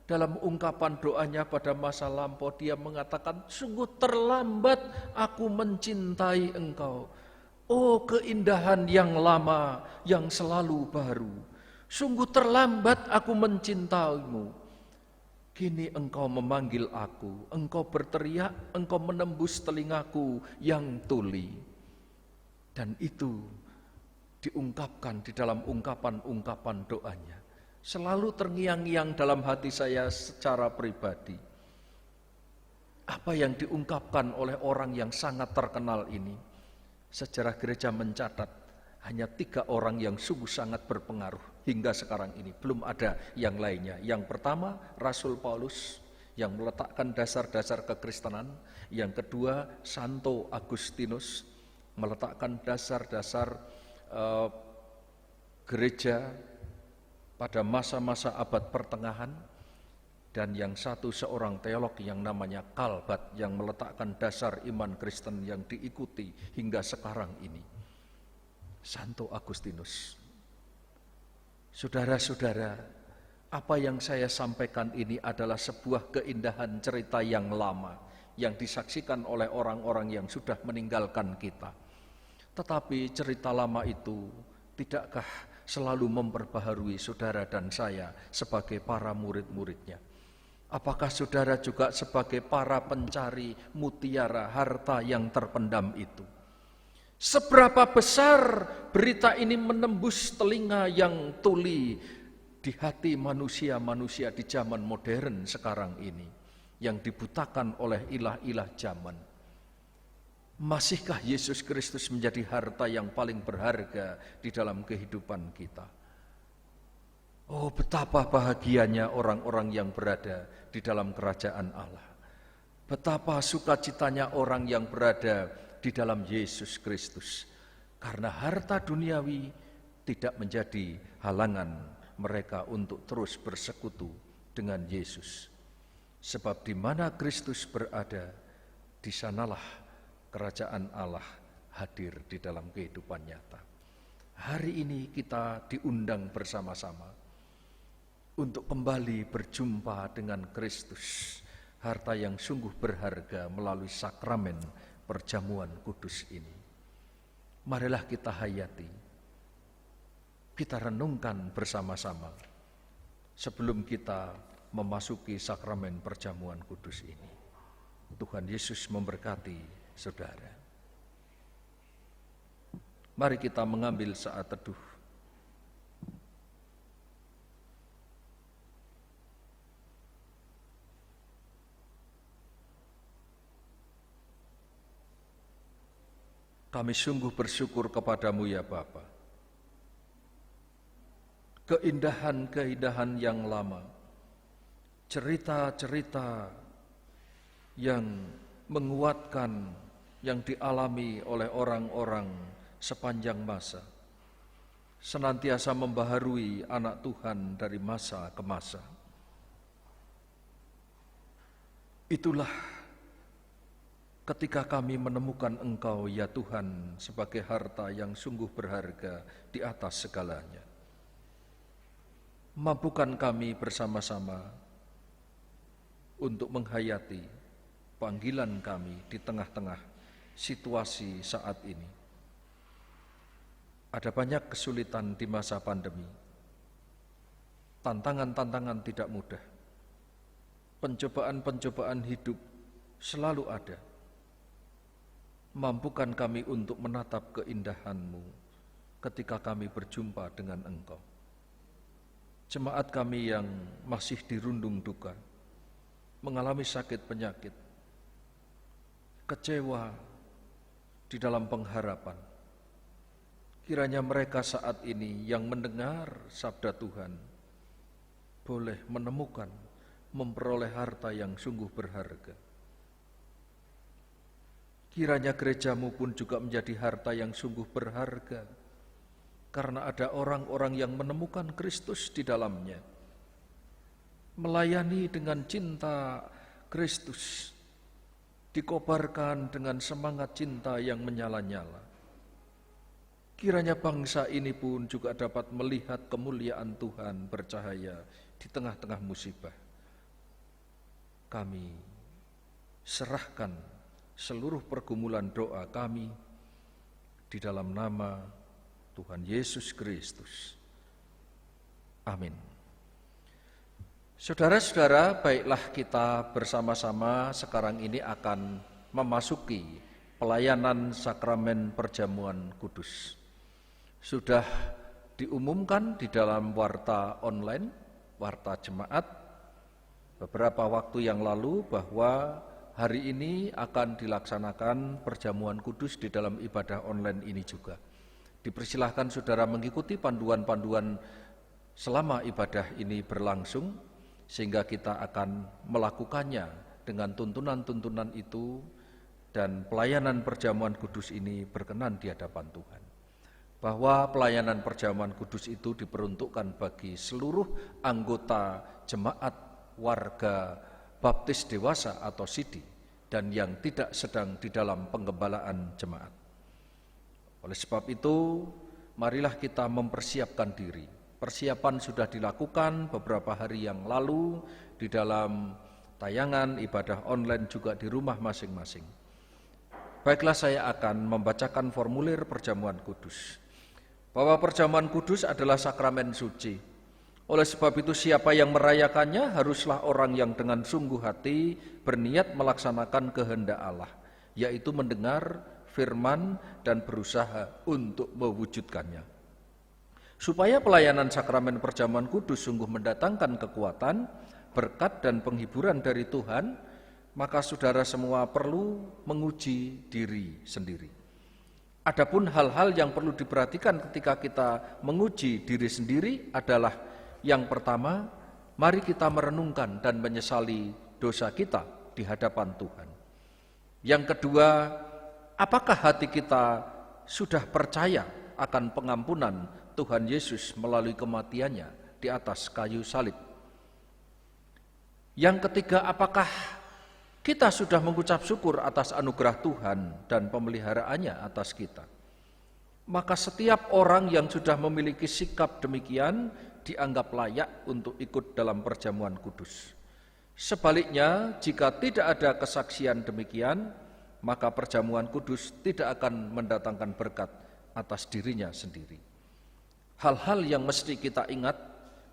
dalam ungkapan doanya pada masa lampau dia mengatakan, sungguh terlambat aku mencintai Engkau. Oh keindahan yang lama, yang selalu baru. Sungguh terlambat aku mencintaimu. Kini Engkau memanggil aku, Engkau berteriak, Engkau menembus telingaku yang tuli. Dan itu diungkapkan di dalam ungkapan-ungkapan doanya. Selalu terngiang-ngiang dalam hati saya secara pribadi. Apa yang diungkapkan oleh orang yang sangat terkenal ini, sejarah gereja mencatat hanya 3 orang yang sungguh sangat berpengaruh hingga sekarang ini. Belum ada yang lainnya. Yang pertama, Rasul Paulus yang meletakkan dasar-dasar kekristenan. Yang kedua, Santo Agustinus meletakkan dasar-dasar gereja pada masa-masa abad pertengahan, dan yang satu seorang teolog yang namanya Calbat yang meletakkan dasar iman Kristen yang diikuti hingga sekarang ini, Santo Agustinus. Saudara-saudara, apa yang saya sampaikan ini adalah sebuah keindahan cerita yang lama yang disaksikan oleh orang-orang yang sudah meninggalkan kita. Tetapi cerita lama itu tidakkah selalu memperbaharui saudara dan saya sebagai para murid-muridnya? Apakah saudara juga sebagai para pencari mutiara harta yang terpendam itu? Seberapa besar berita ini menembus telinga yang tuli di hati manusia-manusia di zaman modern sekarang ini, yang dibutakan oleh ilah-ilah zaman. Masihkah Yesus Kristus menjadi harta yang paling berharga di dalam kehidupan kita? Oh, betapa bahagianya orang-orang yang berada di dalam kerajaan Allah. Betapa sukacitanya orang yang berada di dalam Yesus Kristus. Karena harta duniawi tidak menjadi halangan mereka untuk terus bersekutu dengan Yesus. Sebab di mana Kristus berada, di sanalah kerajaan Allah hadir di dalam kehidupan nyata. Hari ini kita diundang bersama-sama untuk kembali berjumpa dengan Kristus, harta yang sungguh berharga melalui sakramen perjamuan kudus ini. Marilah kita hayati, kita renungkan bersama-sama sebelum kita memasuki sakramen perjamuan kudus ini. Tuhan Yesus memberkati saudara. Mari kita mengambil saat teduh. Kami sungguh bersyukur kepadamu ya Bapa. Keindahan-keindahan yang lama, cerita-cerita yang menguatkan yang dialami oleh orang-orang sepanjang masa, senantiasa membaharui anak Tuhan dari masa ke masa. Itulah ketika kami menemukan Engkau ya Tuhan sebagai harta yang sungguh berharga di atas segalanya. Mampukan kami bersama-sama untuk menghayati panggilan kami di tengah-tengah situasi saat ini. Ada banyak kesulitan di masa pandemi. Tantangan-tantangan tidak mudah. Pencobaan-pencobaan hidup selalu ada. Mampukan kami untuk menatap keindahan-Mu ketika kami berjumpa dengan Engkau. jemaat kami yang masih dirundung duka, mengalami sakit penyakit, kecewa di dalam pengharapan. Kiranya mereka saat ini yang mendengar sabda Tuhan boleh menemukan, memperoleh harta yang sungguh berharga. Kiranya gerejamu pun juga menjadi harta yang sungguh berharga, karena ada orang-orang yang menemukan Kristus di dalamnya, melayani dengan cinta Kristus, dikobarkan dengan semangat cinta yang menyala-nyala. Kiranya bangsa ini pun juga dapat melihat kemuliaan Tuhan bercahaya di tengah-tengah musibah. Kami serahkan seluruh pergumulan doa kami di dalam nama Tuhan Yesus Kristus. Amin. Saudara-saudara, baiklah kita bersama-sama sekarang ini akan memasuki pelayanan sakramen perjamuan kudus. Sudah diumumkan di dalam warta online, warta jemaat, beberapa waktu yang lalu bahwa hari ini akan dilaksanakan perjamuan kudus di dalam ibadah online ini juga. Dipersilahkan saudara mengikuti panduan-panduan selama ibadah ini berlangsung, sehingga kita akan melakukannya dengan tuntunan-tuntunan itu, dan pelayanan perjamuan kudus ini berkenan di hadapan Tuhan. Bahwa pelayanan perjamuan kudus itu diperuntukkan bagi seluruh anggota jemaat warga baptis dewasa atau sidi, dan yang tidak sedang di dalam penggembalaan jemaat. Oleh sebab itu, marilah kita mempersiapkan diri. Persiapan sudah dilakukan beberapa hari yang lalu di dalam tayangan ibadah online juga di rumah masing-masing. Baiklah, saya akan membacakan formulir perjamuan kudus. Bahwa perjamuan kudus adalah sakramen suci. Oleh sebab itu, siapa yang merayakannya haruslah orang yang dengan sungguh hati berniat melaksanakan kehendak Allah, yaitu mendengar firman dan berusaha untuk mewujudkannya. Supaya pelayanan sakramen perjamuan kudus sungguh mendatangkan kekuatan, berkat dan penghiburan dari Tuhan, maka saudara semua perlu menguji diri sendiri. Adapun hal-hal yang perlu diperhatikan ketika kita menguji diri sendiri adalah, yang pertama, mari kita merenungkan dan menyesali dosa kita di hadapan Tuhan. Yang kedua, apakah hati kita sudah percaya akan pengampunan Tuhan Yesus melalui kematiannya di atas kayu salib? Yang ketiga, apakah kita sudah mengucap syukur atas anugerah Tuhan dan pemeliharaannya atas kita? Maka setiap orang yang sudah memiliki sikap demikian dianggap layak untuk ikut dalam perjamuan kudus. Sebaliknya, jika tidak ada kesaksian demikian, maka perjamuan kudus tidak akan mendatangkan berkat atas dirinya sendiri. Hal-hal yang mesti kita ingat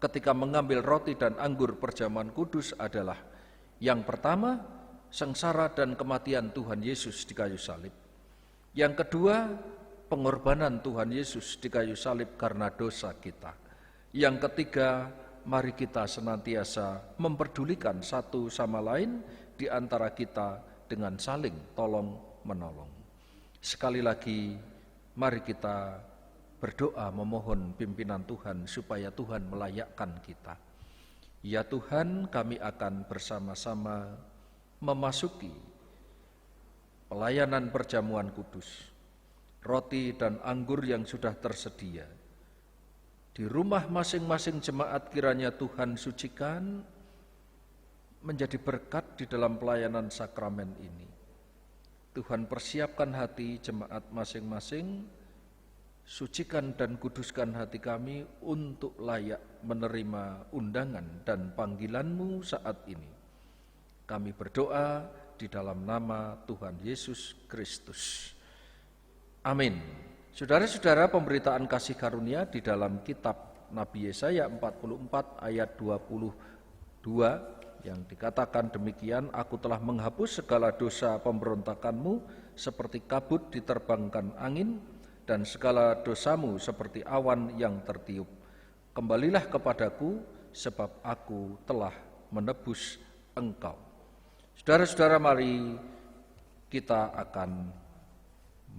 ketika mengambil roti dan anggur perjamuan kudus adalah, yang pertama, sengsara dan kematian Tuhan Yesus di kayu salib. Yang kedua, pengorbanan Tuhan Yesus di kayu salib karena dosa kita. Yang ketiga, mari kita senantiasa memperdulikan satu sama lain di antara kita dengan saling tolong-menolong. Sekali lagi, mari kita berdoa memohon pimpinan Tuhan supaya Tuhan melayakkan kita. Ya Tuhan, kami akan bersama-sama memasuki pelayanan perjamuan kudus. Roti dan anggur yang sudah tersedia di rumah masing-masing jemaat, kiranya Tuhan sucikan menjadi berkat di dalam pelayanan sakramen ini. Tuhan persiapkan hati jemaat masing-masing, sucikan dan kuduskan hati kami untuk layak menerima undangan dan panggilan-Mu saat ini. Kami berdoa di dalam nama Tuhan Yesus Kristus. Amin. Saudara-saudara, pemberitaan kasih karunia di dalam kitab Nabi Yesaya 44 ayat 22 yang dikatakan demikian, aku telah menghapus segala dosa pemberontakanmu seperti kabut diterbangkan angin, dan segala dosamu seperti awan yang tertiup. kembalilah kepadaku, sebab aku telah menebus engkau. Saudara-saudara, mari kita akan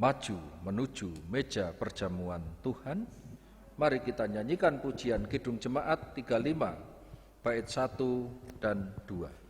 maju menuju meja perjamuan Tuhan. Mari kita nyanyikan pujian Kidung Jemaat 35, bait 1 dan 2.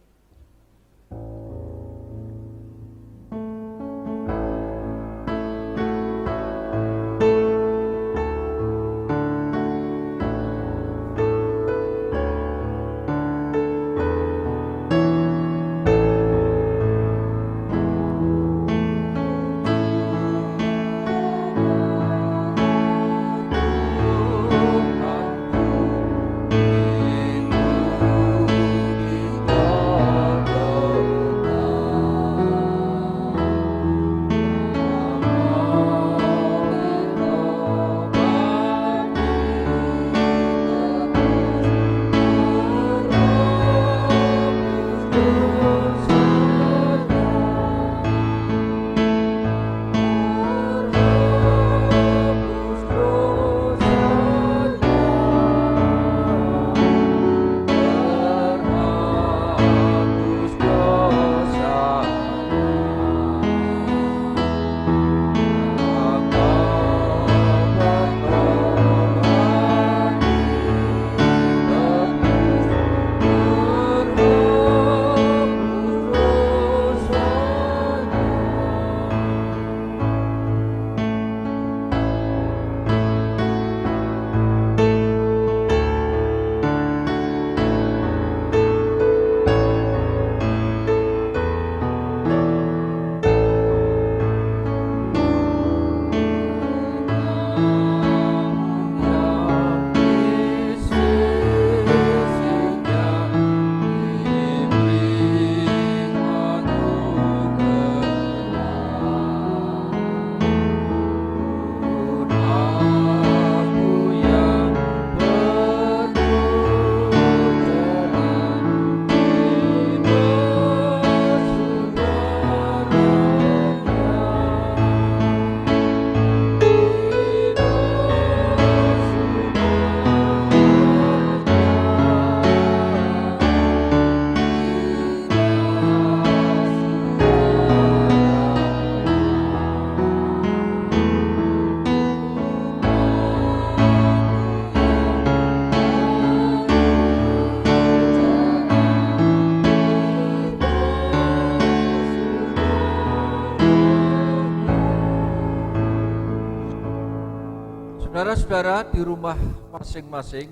Saudara-saudara, di rumah masing-masing,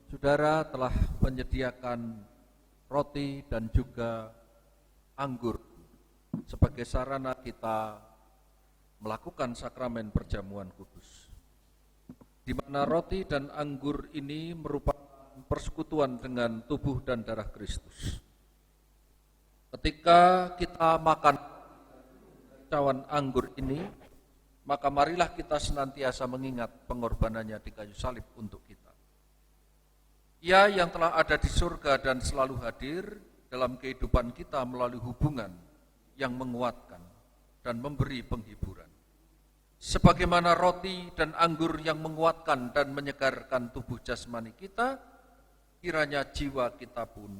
saudara telah menyediakan roti dan juga anggur sebagai sarana kita melakukan sakramen perjamuan kudus, di mana roti dan anggur ini merupakan persekutuan dengan tubuh dan darah Kristus. Ketika kita makan cawan anggur ini, maka marilah kita senantiasa mengingat pengorbanannya di kayu salib untuk kita. Ia yang telah ada di surga dan selalu hadir dalam kehidupan kita melalui hubungan yang menguatkan dan memberi penghiburan. Sebagaimana roti dan anggur yang menguatkan dan menyegarkan tubuh jasmani kita, kiranya jiwa kita pun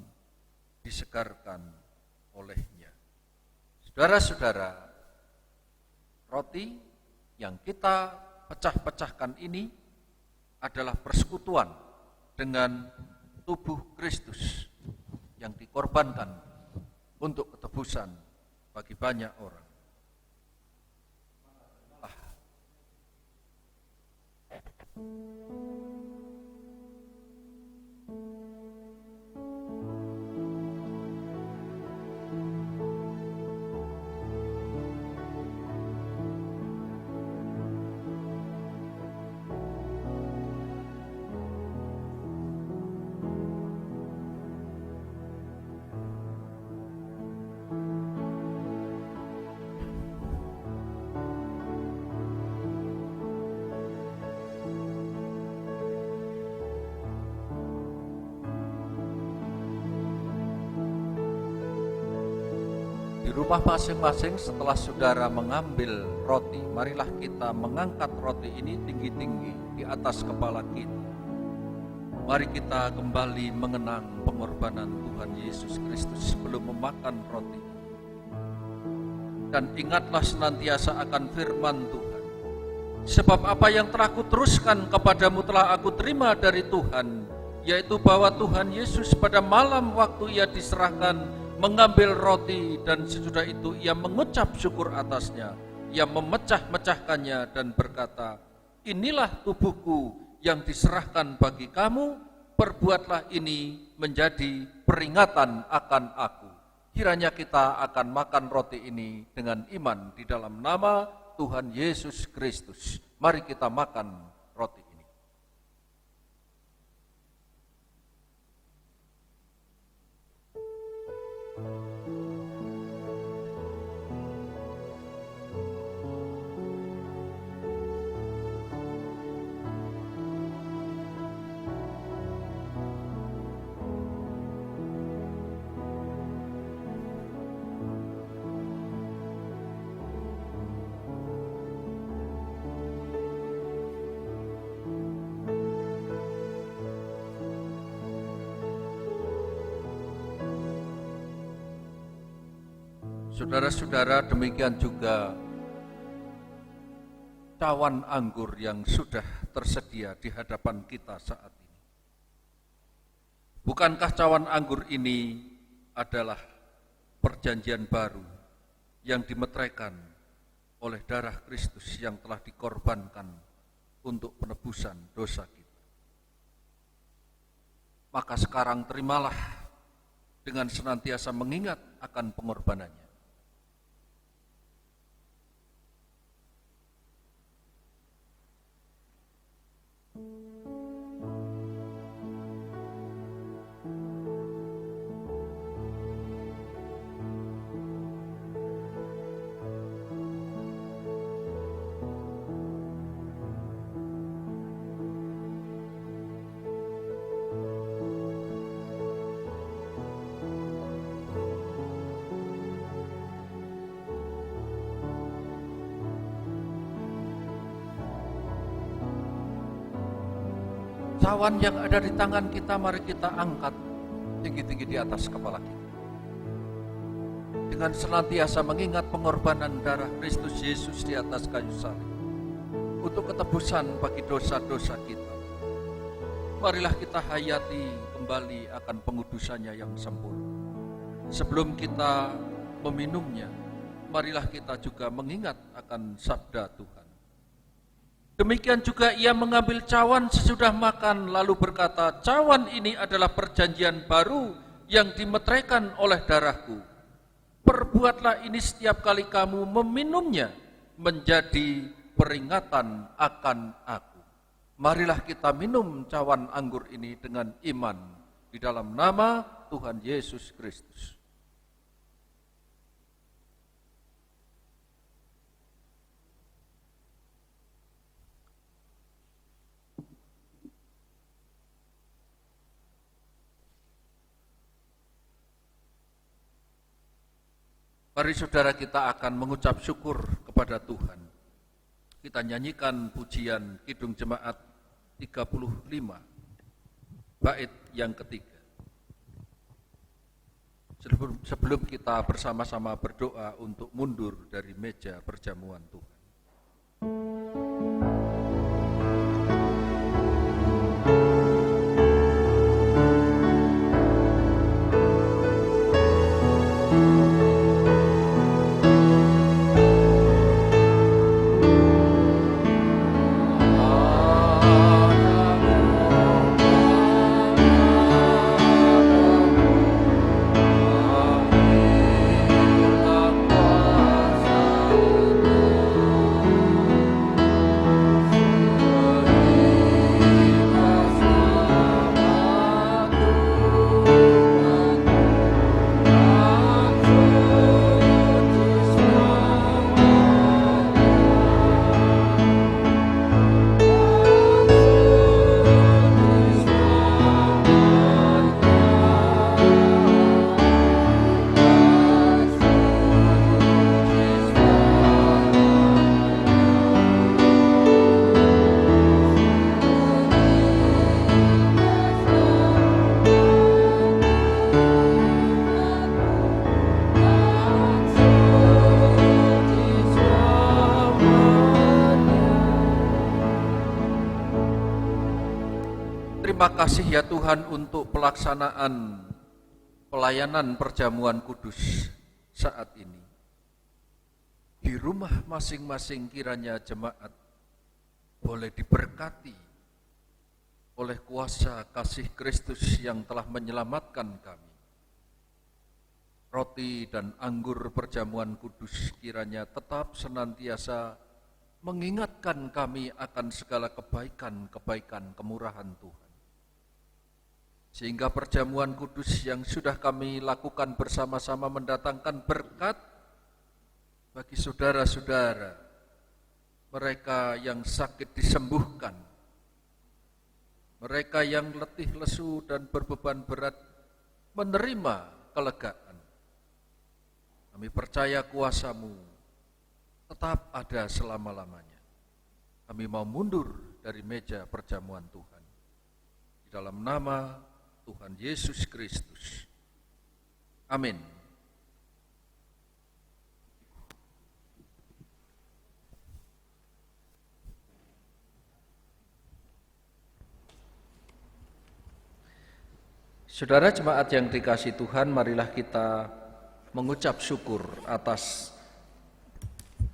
disegarkan olehnya. Saudara-saudara, roti yang kita pecah-pecahkan ini adalah persekutuan dengan tubuh Kristus yang dikorbankan untuk ketebusan bagi banyak orang. Di rumah masing-masing, setelah saudara mengambil roti, marilah kita mengangkat roti ini tinggi-tinggi di atas kepala kita. Mari kita kembali mengenang pengorbanan Tuhan Yesus Kristus sebelum memakan roti. Dan ingatlah senantiasa akan firman Tuhan. Sebab apa yang telah kuteruskan kepadamu telah aku terima dari Tuhan, yaitu bahwa Tuhan Yesus pada malam waktu ia diserahkan mengambil roti, dan sesudah itu ia mengucap syukur atasnya. Ia memecah-mecahkannya dan berkata, inilah tubuhku yang diserahkan bagi kamu, perbuatlah ini menjadi peringatan akan aku. Kiranya kita akan makan roti ini dengan iman di dalam nama Tuhan Yesus Kristus. Mari kita makan roti ini. Saudara-saudara, demikian juga cawan anggur yang sudah tersedia di hadapan kita saat ini. Bukankah cawan anggur ini adalah perjanjian baru yang dimeteraikan oleh darah Kristus yang telah dikorbankan untuk penebusan dosa kita? Maka sekarang terimalah dengan senantiasa mengingat akan pengorbanannya. Cawan yang ada di tangan kita, mari kita angkat tinggi-tinggi di atas kepala kita. Dengan senantiasa mengingat pengorbanan darah Kristus Yesus di atas kayu salib untuk ketebusan bagi dosa-dosa kita. Marilah kita hayati kembali akan pengudusannya yang sempurna. Sebelum kita meminumnya, marilah kita juga mengingat akan sabda Tuhan. Demikian juga ia mengambil cawan sesudah makan, lalu berkata, cawan ini adalah perjanjian baru yang dimeteraikan oleh darahku. Perbuatlah ini setiap kali kamu meminumnya menjadi peringatan akan aku. Marilah kita minum cawan anggur ini dengan iman di dalam nama Tuhan Yesus Kristus. Mari saudara, kita akan mengucap syukur kepada Tuhan. Kita nyanyikan pujian Kidung Jemaat 35, bait yang ketiga. Sebelum kita bersama-sama berdoa untuk mundur dari meja perjamuan Tuhan. kasih ya Tuhan untuk pelaksanaan pelayanan perjamuan kudus saat ini. Di rumah masing-masing kiranya jemaat boleh diberkati oleh kuasa kasih Kristus yang telah menyelamatkan kami. Roti dan anggur perjamuan kudus kiranya tetap senantiasa mengingatkan kami akan segala kebaikan-kebaikan kemurahan Tuhan. Sehingga perjamuan kudus yang sudah kami lakukan bersama-sama mendatangkan berkat bagi saudara-saudara, mereka yang sakit disembuhkan, mereka yang letih lesu dan berbeban berat menerima kelegaan. Kami percaya kuasa-Mu tetap ada selama-lamanya. Kami mau mundur dari meja perjamuan Tuhan. Di dalam nama Tuhan Yesus Kristus. Amin. Saudara jemaat yang dikasihi Tuhan, marilah kita mengucap syukur atas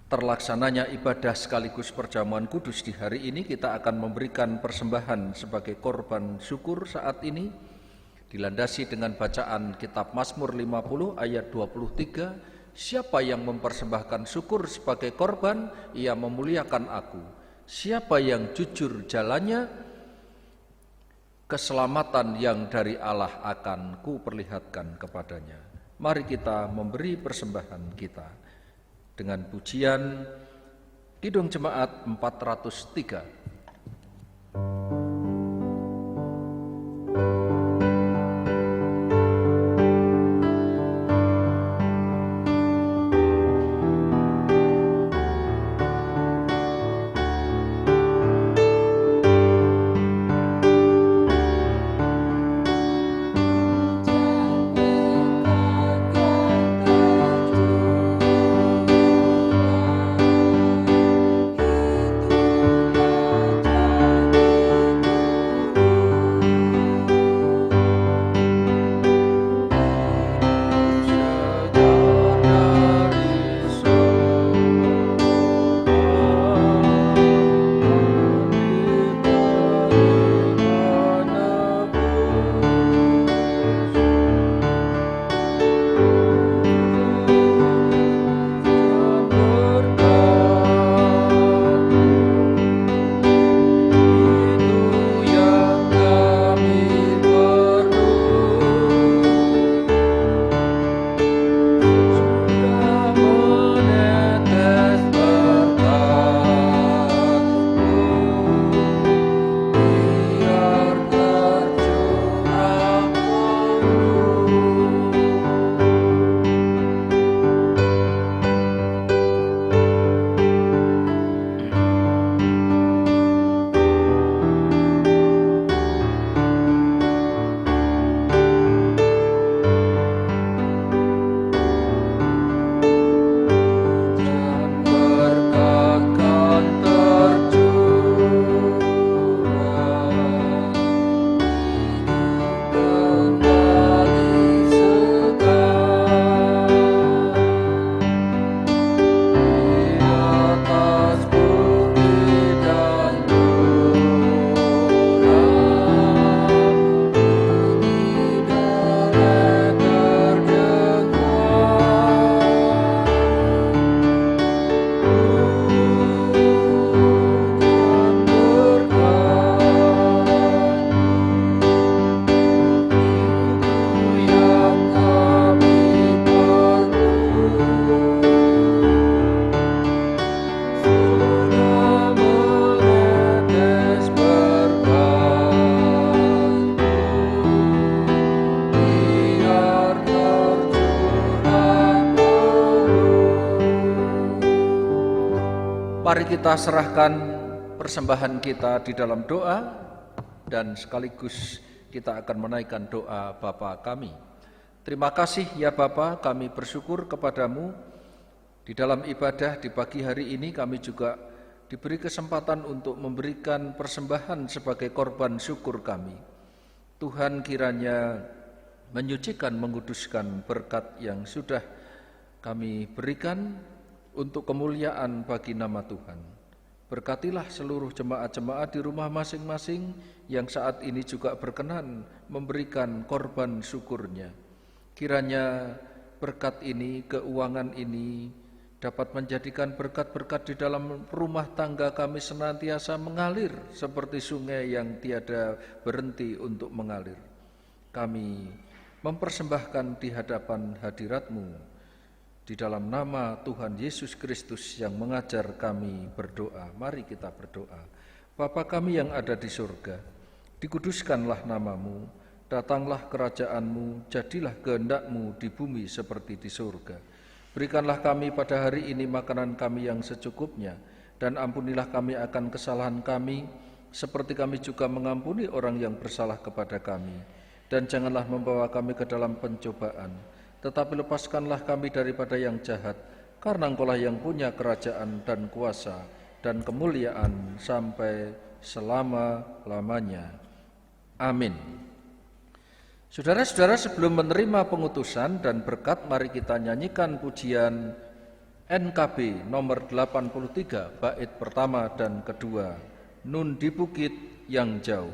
terlaksananya ibadah sekaligus perjamuan kudus di hari ini. Kita akan memberikan persembahan sebagai korban syukur saat ini, dilandasi dengan bacaan kitab Mazmur 50 ayat 23, siapa yang mempersembahkan syukur sebagai korban, ia memuliakan aku. Siapa yang jujur jalannya, keselamatan yang dari Allah akan kuperlihatkan kepadanya. Mari kita memberi persembahan kita dengan pujian Kidung Jemaat 403. Mari kita serahkan persembahan kita di dalam doa dan sekaligus kita akan menaikkan doa Bapa kami. Terima kasih ya Bapa, kami bersyukur kepadamu. Di dalam ibadah di pagi hari ini kami juga diberi kesempatan untuk memberikan persembahan sebagai korban syukur kami. Tuhan kiranya menyucikan, menguduskan berkat yang sudah kami berikan untuk kemuliaan bagi nama Tuhan. Berkatilah seluruh jemaat-jemaat di rumah masing-masing yang saat ini juga berkenan memberikan korban syukurnya. Kiranya berkat ini, keuangan ini dapat menjadikan berkat-berkat di dalam rumah tangga kami senantiasa mengalir seperti sungai yang tiada berhenti untuk mengalir. Kami mempersembahkan di hadapan hadirat-Mu di dalam nama Tuhan Yesus Kristus yang mengajar kami berdoa. Mari kita berdoa. Bapa kami yang ada di surga, dikuduskanlah nama-Mu. Datanglah kerajaan-Mu, jadilah kehendak-Mu di bumi seperti di surga. Berikanlah kami pada hari ini makanan kami yang secukupnya, dan ampunilah kami akan kesalahan kami, seperti kami juga mengampuni orang yang bersalah kepada kami. Dan janganlah membawa kami ke dalam pencobaan, tetapi lepaskanlah kami daripada yang jahat, karena Engkau-lah yang punya kerajaan dan kuasa dan kemuliaan sampai selama-lamanya. Amin. Saudara-saudara, sebelum menerima pengutusan dan berkat, mari kita nyanyikan pujian NKB nomor 83, bait pertama dan kedua, Nun di Bukit yang Jauh.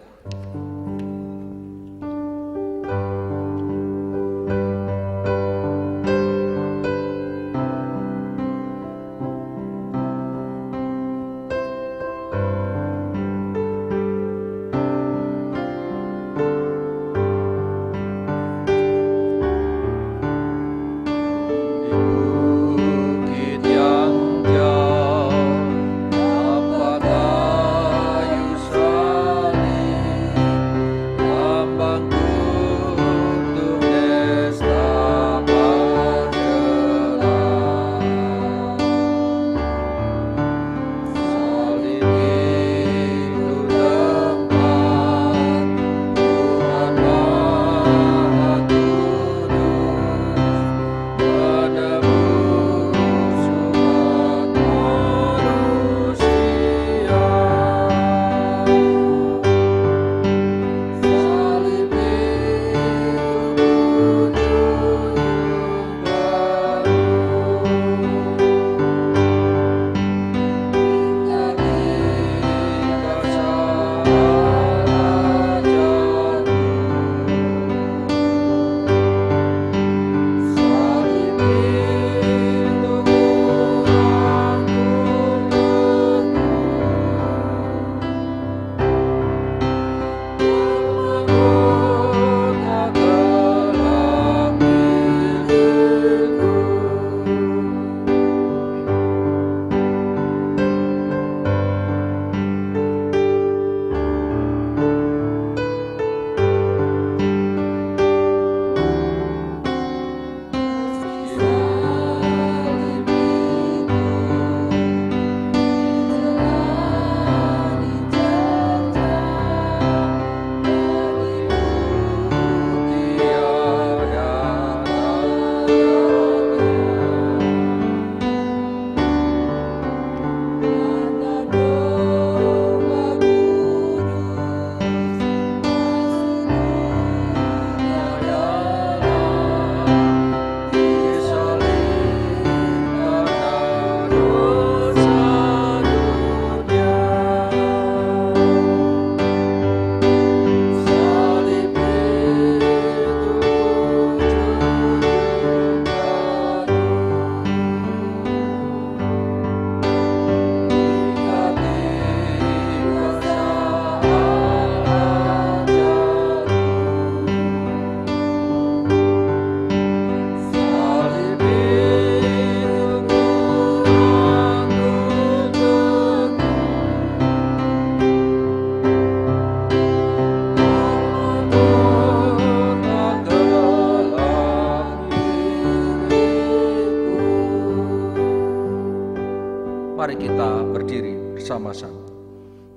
Mari kita berdiri bersama-sama.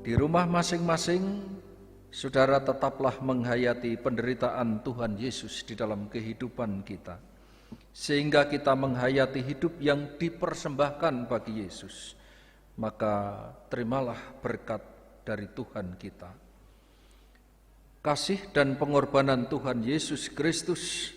Di rumah masing-masing, saudara tetaplah menghayati penderitaan Tuhan Yesus di dalam kehidupan kita, sehingga kita menghayati hidup yang dipersembahkan bagi Yesus. Maka terimalah berkat dari Tuhan kita. kasih dan pengorbanan Tuhan Yesus Kristus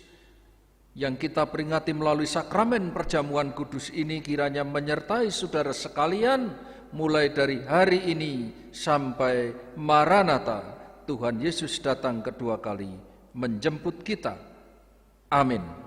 yang kita peringati melalui sakramen perjamuan kudus ini kiranya menyertai saudara sekalian mulai dari hari ini sampai Maranatha, Tuhan Yesus datang kedua kali menjemput kita. Amin.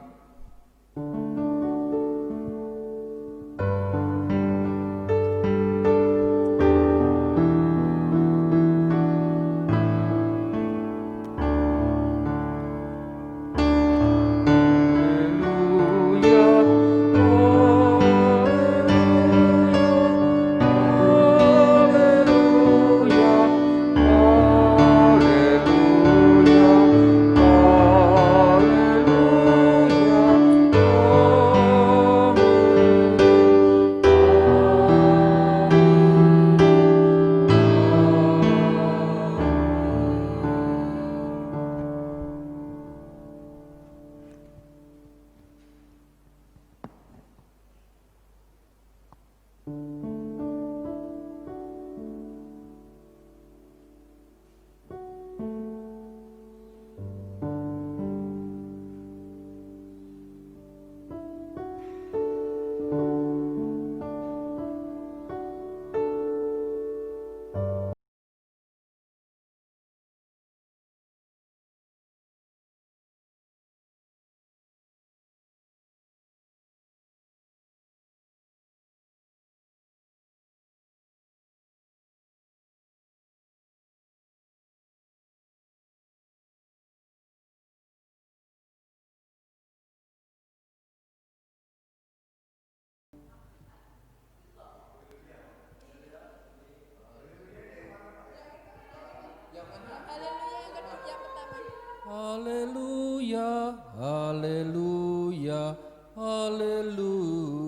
Haleluya, haleluya, haleluya.